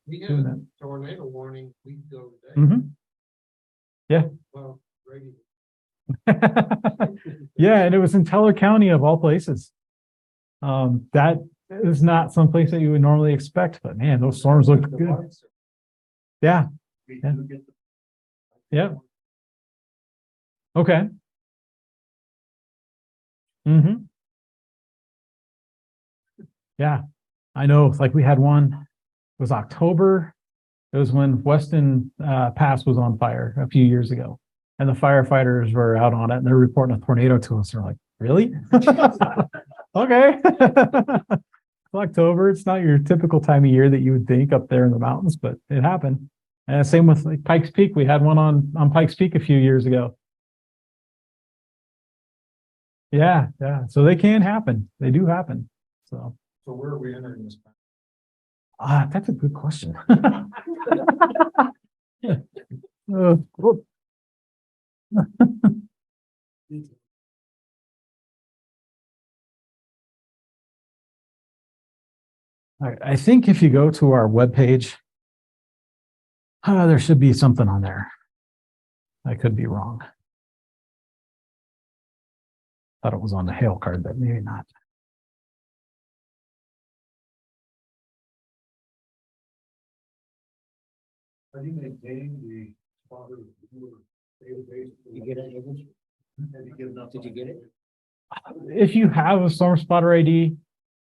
We doing got a that. tornado warning a week ago today. Yeah. Well, radio. Yeah, and it was in Teller County of all places. That is not someplace that you would normally expect, but man, those storms look good. Yeah. Yeah. Yeah. Okay. Yeah, I know. Like we had one, it was October. It was when Weston Pass was on fire a few years ago, and the firefighters were out on it, and they're reporting a tornado to us. They're like, "Really? Okay." It's October. It's not your typical time of year that you would think up there in the mountains, but it happened. And same with like Pikes Peak. We had one on Pikes Peak a few years ago. Yeah, yeah. So they can happen. They do happen. So where are we entering this? that's a good question. All right, I think if you go to our webpage, there should be something on there. I could be wrong. Thought it was on the hail card, but maybe not. Are you maintaining the spotter database? You get it? Have you given up? Did you get it? If you have a storm spotter ID,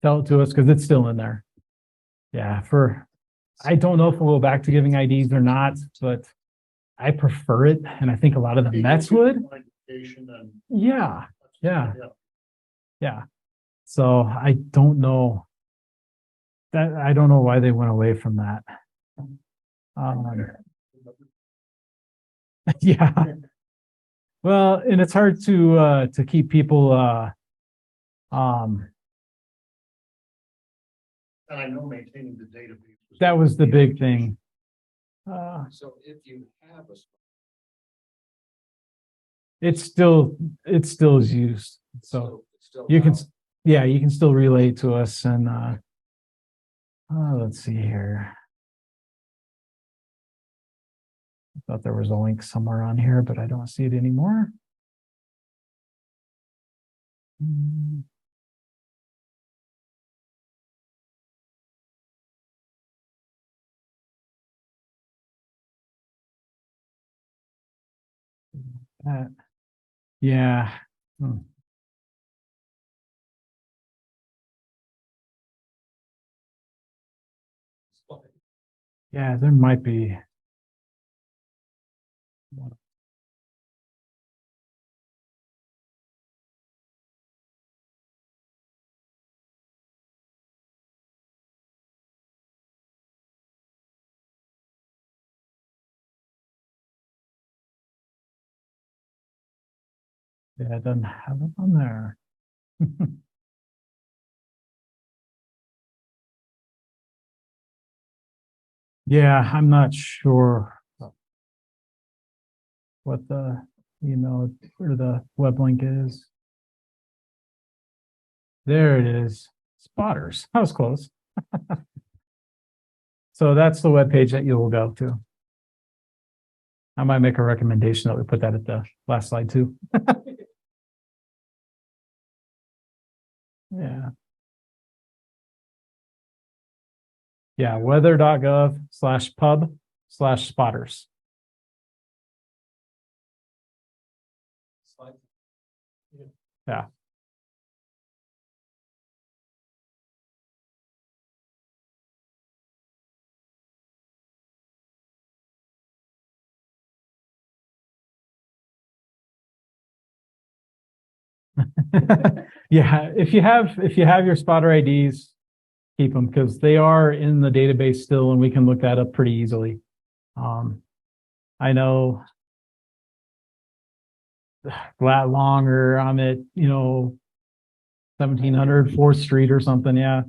tell it to us because it's still in there. Yeah, I don't know if we'll go back to giving IDs or not, but I prefer it, and I think a lot of the Mets would. Yeah, yeah. So I don't know why they went away from that. Yeah. Well, and it's hard to keep people And I know maintaining the database. that was the big thing. So if you have a. It still is used. So you can, yeah, you can still relate to us and let's see here. I thought there was a link somewhere on here, but I don't see it anymore. Yeah. Yeah, there might be. Yeah, it doesn't have it on there. Yeah, I'm not sure what the email or the web link is. There it is. Spotters. I was close. So that's the web page that you will go to. I might make a recommendation that we put that at the last slide too. Yeah. Yeah, weather.gov/pub/spotters. Yeah. Yeah, if you have your spotter IDs, keep them because they are in the database still, and we can look that up pretty easily. I know that longer. I'm at 1700 4th Street or something. Yeah.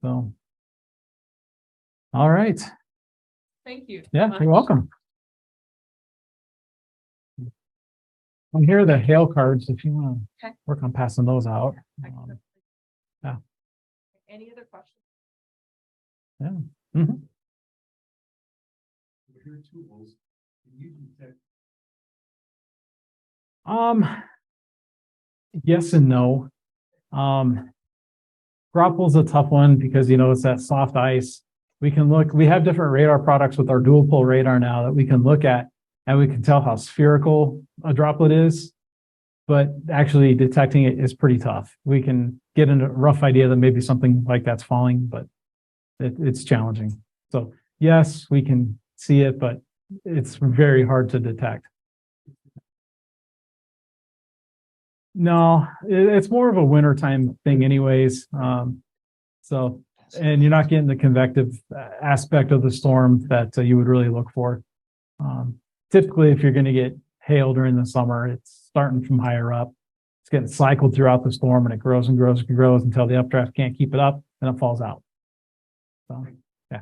So, all right. Thank you. Yeah, you're welcome. And here are the hail cards if you want to Okay. work on passing those out. Yeah. Any other questions? Yeah. Mhm. Your tools, you detect Yes and no. Grapple's a tough one because it's that soft ice. We have different radar products with our dual pole radar now that we can look at, and we can tell how spherical a droplet is, but actually detecting it is pretty tough. We can get a rough idea that maybe something like that's falling, but it's challenging. So yes, we can see it, but it's very hard to detect. No, it's more of a wintertime thing anyways. So, and you're not getting the convective aspect of the storm that you would really look for. Typically, if you're going to get hail during the summer, it's starting from higher up. It's getting cycled throughout the storm, and it grows and grows and grows until the updraft can't keep it up, and it falls out. So, yeah.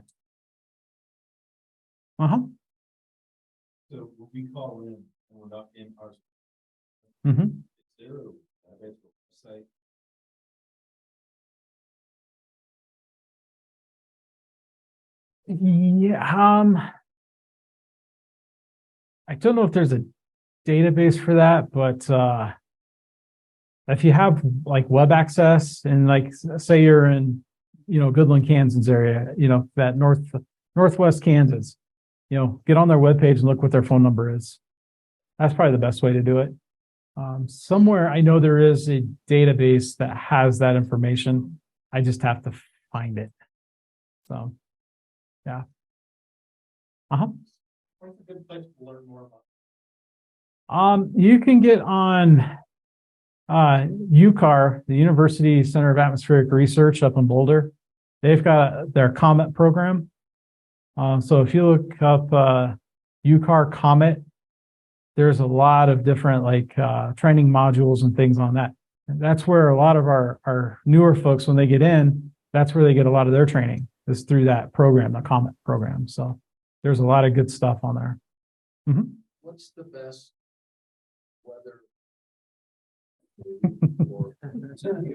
So when we call in, we're not in our. Mhm. Zero, that's what I say. Yeah, I don't know if there's a database for that, but if you have like web access and like say you're in, Goodland, Kansas area, that northwest Kansas, get on their webpage and look what their phone number is. That's probably the best way to do it. Somewhere I know there is a database that has that information. I just have to find it. So, yeah. Uh-huh. Where's a good place to learn more about? You can get on UCAR, the University Center of Atmospheric Research up in Boulder. They've got their COMET program. So if you look up UCAR COMET, there's a lot of different training modules and things on that. And that's where a lot of our newer folks, when they get in, that's where they get a lot of their training is through that program, the COMET program. So there's a lot of good stuff on there. Mhm. What's the best weather? So many.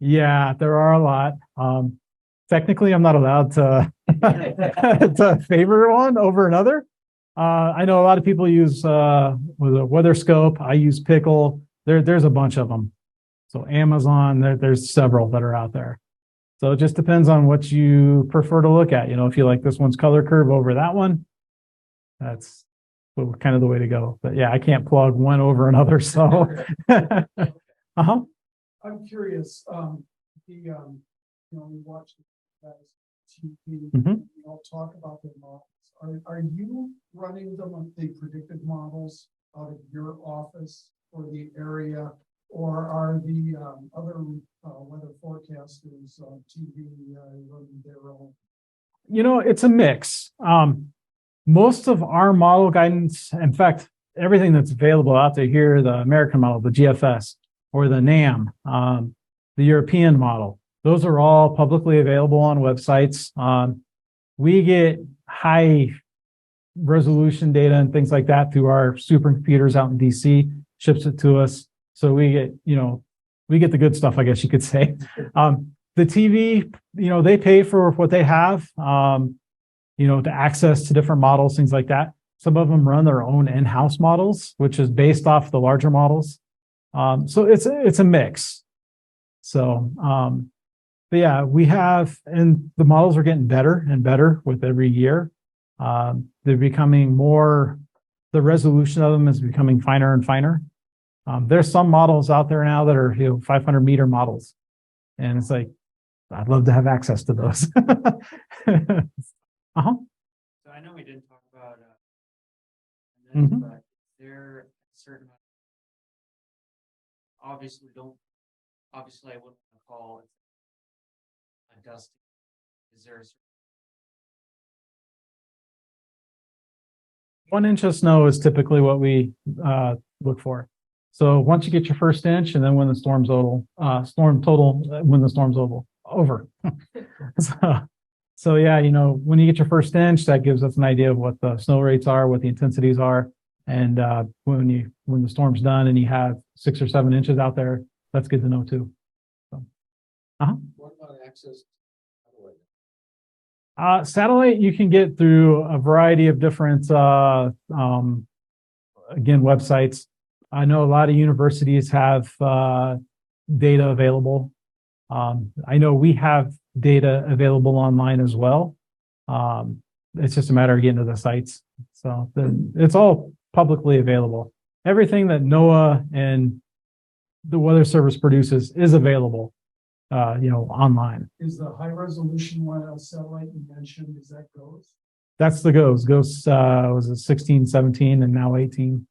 Yeah, there are a lot. Technically, I'm not allowed to to favor one over another. I know a lot of people use with a weather scope. I use Pickle. There's a bunch of them. So Amazon, there's several that are out there. So it just depends on what you prefer to look at. If you like this one's color curve over that one, that's kind of the way to go. But yeah, I can't plug one over another. So, uh-huh. I'm curious, we watch the guys TV, Mhm. talk about their models. Are you running them on the predictive models out of your office or the area? Or are the other weather forecasters on TV running their own? It's a mix. Most of our model guidance, in fact, everything that's available out there here, the American model, the GFS, or the NAM, the European model, those are all publicly available on websites. We get high resolution data and things like that through our supercomputers out in DC, ships it to us. So we get the good stuff, I guess you could say. The TV, they pay for what they have, to access to different models, things like that. Some of them run their own in-house models, which is based off the larger models. So it's a mix. So, but yeah, we have, and the models are getting better and better with every year. They're becoming the resolution of them is becoming finer and finer. There's some models out there now that are 500-meter models, and it's like I'd love to have access to those. Uh-huh. So I know we didn't talk about this, Mhm. but there a certain amount. Obviously, I wouldn't call it a dusting. Is there a certain 1 inch of snow is typically what we look for. So once you get your first inch, and then when the storm's over. So yeah, when you get your first inch, that gives us an idea of what the snow rates are, what the intensities are, and when the storm's done and you have 6 or 7 inches out there, that's good to know too. So, What about access? satellite you can get through a variety of different again websites. I know a lot of universities have data available. I know we have data available online as well. It's just a matter of getting to the sites. So it's all publicly available. Everything that NOAA and the Weather Service produces is available, online. Is the high resolution one satellite you mentioned, is that GOES? That's the GOES. GOES was a 16, 17, and now 18.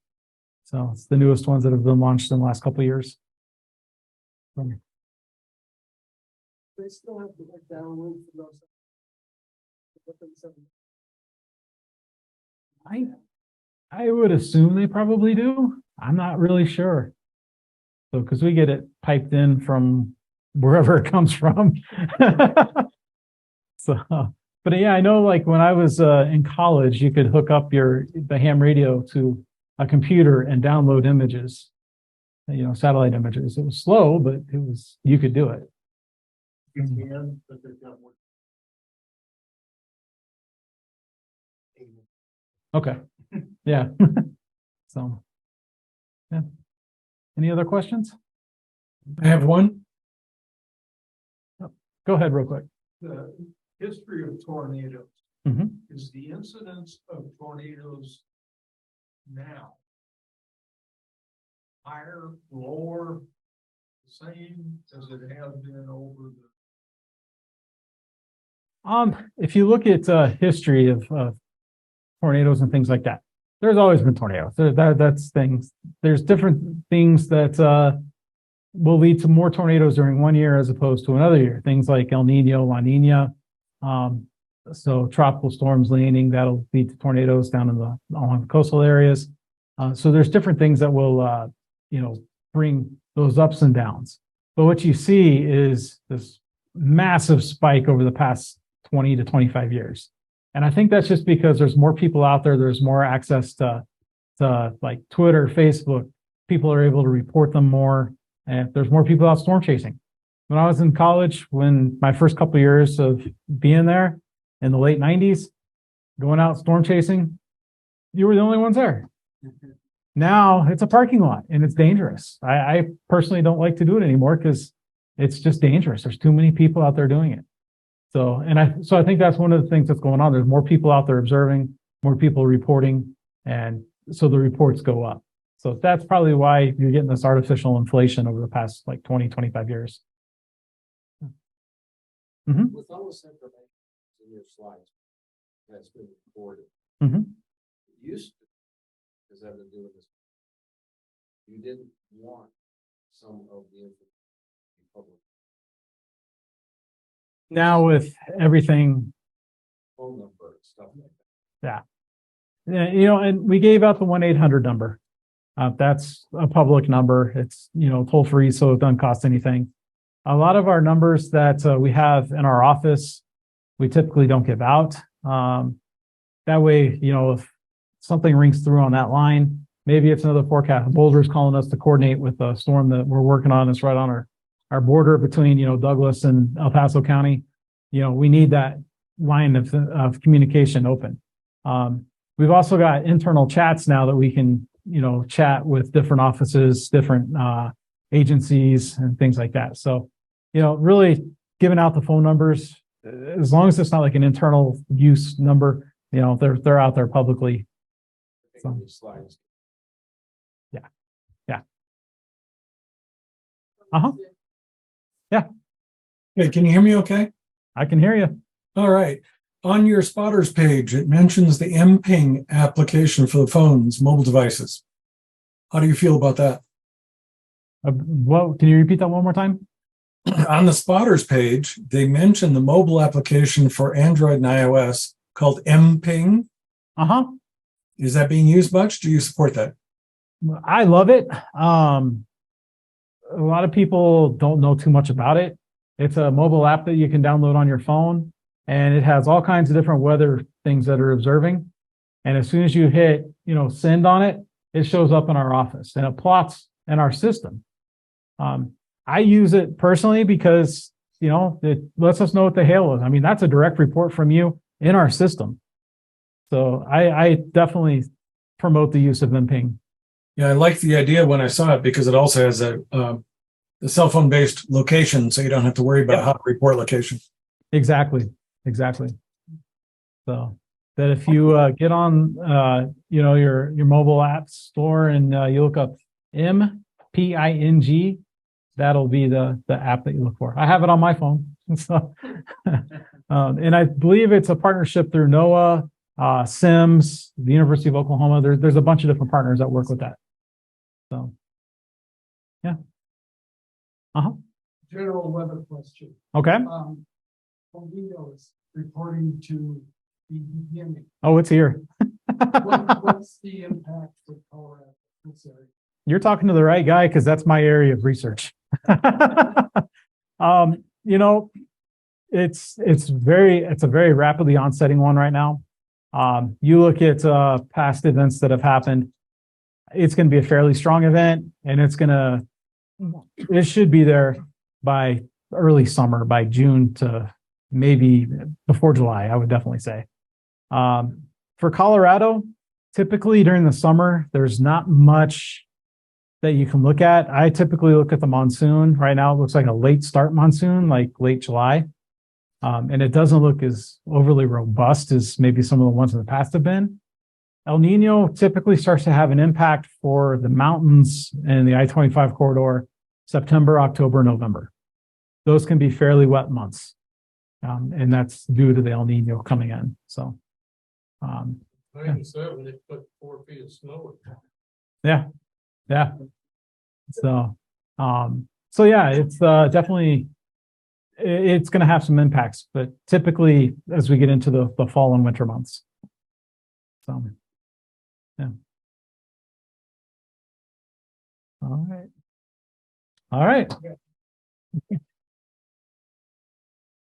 So it's the newest ones that have been launched in the last couple of years. They still have to download for those. I would assume they probably do. I'm not really sure. So, because we get it piped in from wherever it comes from. So, But yeah, I know like when I was in college, you could hook up the ham radio to a computer and download images, satellite images. It was slow, but you could do it. You can, but they've got more. Okay. Yeah. So, yeah. Any other questions? I have one. Go ahead real quick. The history of tornadoes, Mhm. is the incidence of tornadoes now higher, lower, the same as it has been over the? If you look at history of tornadoes and things like that, there's always been tornadoes. That's things. There's different things that will lead to more tornadoes during one year as opposed to another year. Things like El Nino, La Nina. So tropical storms landing, that'll lead to tornadoes down along the coastal areas. So there's different things that will, bring those ups and downs. But what you see is this massive spike over the past 20 to 25 years. And I think that's just because there's more people out there. There's more access to like Twitter, Facebook. People are able to report them more. And there's more people out storm chasing. When I was in college, when my first couple of years of being there in the late 90s, going out storm chasing, you were the only ones there. Now it's a parking lot and it's dangerous. I personally don't like to do it anymore because it's just dangerous. There's too many people out there doing it. So I think that's one of the things that's going on. There's more people out there observing, more people reporting, and so the reports go up. So that's probably why you're getting this artificial inflation over the past like 20, 25 years. Mm-hmm. With all this information in your slides that's been recorded, Mm-hmm. it used to, because I've been doing this, you didn't want some of the information to be public. Now with everything, Phone number, stuff like that. yeah, and we gave out the 1-800 number. That's a public number. It's, toll free, so it doesn't cost anything. A lot of our numbers that we have in our office, we typically don't give out. That way, if something rings through on that line, maybe it's another forecast. Boulder's calling us to coordinate with a storm that we're working on. It's right on our border between, Douglas and El Paso County. We need that line of communication open. We've also got internal chats now that we can, chat with different offices, different agencies and things like that. So, really giving out the phone numbers, as long as it's not like an internal use number, they're out there publicly. So, Slides. yeah. Uh-huh. Yeah. Okay, can you hear me okay? I can hear you. All right. On your spotters page, it mentions the MPing application for the phones, mobile devices. How do you feel about that? Can you repeat that one more time? On the spotters page, they mention the mobile application for Android and iOS called MPing. Uh-huh. Is that being used much? Do you support that? I love it. A lot of people don't know too much about it. It's a mobile app that you can download on your phone, and it has all kinds of different weather things that are observing. And as soon as you hit, send on it, it shows up in our office and it plots in our system. I use it personally because, it lets us know what the hail is. I mean, that's a direct report from you in our system. So I definitely promote the use of MPing. Yeah, I like the idea when I saw it because it also has a cell phone based location, so you don't have to worry about how to report location. Exactly. So that if you get on, your mobile app store and you look up MPING, that'll be the app that you look for. I have it on my phone. So, and I believe it's a partnership through NOAA, SIMS, the University of Oklahoma. There's a bunch of different partners that work with that. So, yeah. General weather question. Okay. Tornadoes reporting to the beginning. Oh, it's here. What's the impact of Colorado? This area? You're talking to the right guy because that's my area of research. It's a very rapidly onsetting one right now. You look at past events that have happened, it's going to be a fairly strong event, and it should be there by early summer, by June to maybe before July, I would definitely say. For Colorado, typically during the summer, there's not much that you can look at. I typically look at the monsoon. Right now, it looks like a late start monsoon, like late July. And it doesn't look as overly robust as maybe some of the ones in the past have been. El Nino typically starts to have an impact for the mountains and the I-25 corridor, September, October, November. Those can be fairly wet months. And that's due to the El Nino coming in. So, 97, they put 4 feet of snow. yeah. So yeah, it's definitely, it's going to have some impacts, but typically as we get into the fall and winter months. So, yeah. All right.